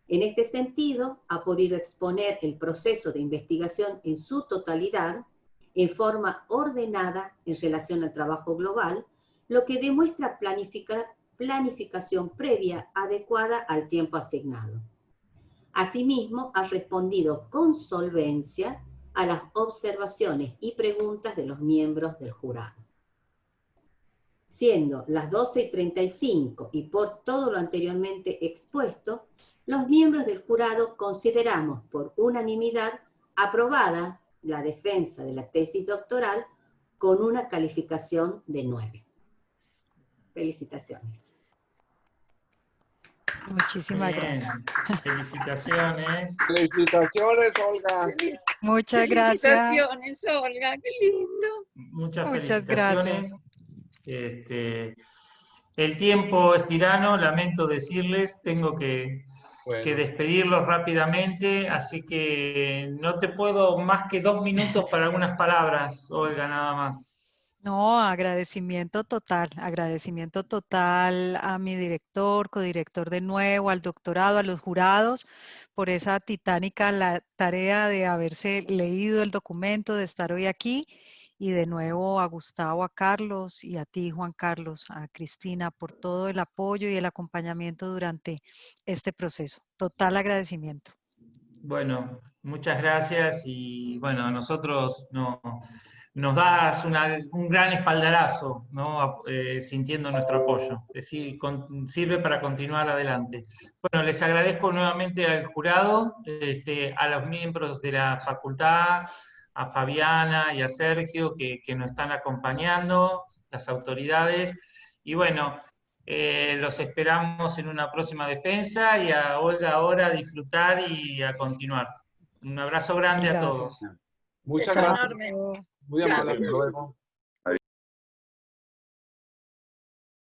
En este sentido, ha podido exponer el proceso de investigación en su totalidad, en forma ordenada en relación al trabajo global, lo que demuestra planificación previa adecuada al tiempo asignado. Asimismo, ha respondido con solvencia a las observaciones y preguntas de los miembros del jurado. Siendo las 12:35 y por todo lo anteriormente expuesto, los miembros del jurado consideramos por unanimidad aprobada la defensa de la tesis doctoral con una calificación de 9. Felicitaciones. Muchísimas Bien, gracias. felicitaciones. Felicitaciones, Olga. Muchas gracias. Felicitaciones, Olga, qué lindo. Muchas Muchas felicitaciones. gracias. El tiempo es tirano, lamento decirles, tengo que Bueno, despedirlos rápidamente, así que no te puedo más que 2 minutos para algunas palabras, Olga, nada más. No, agradecimiento total a mi director, codirector de nuevo, al doctorado, a los jurados, por esa titánica tarea de haberse leído el documento, de estar hoy aquí, y de nuevo a Gustavo, a Carlos, y a ti, Juan Carlos, a Cristina, por todo el apoyo y el acompañamiento durante este proceso. Total agradecimiento. Bueno, muchas gracias y bueno, a nosotros nos das un gran espaldarazo, ¿no? Sintiendo nuestro apoyo. Sirve para continuar adelante. Bueno, les agradezco nuevamente al jurado, a los miembros de la facultad, a Fabiana y a Sergio que nos están acompañando, las autoridades. Y bueno, los esperamos en una próxima defensa y a Olga ahora a disfrutar y a continuar. Un abrazo grande a todos. Gracias. muchas Beso gracias. enorme. Muy Chao. amable. Hasta luego.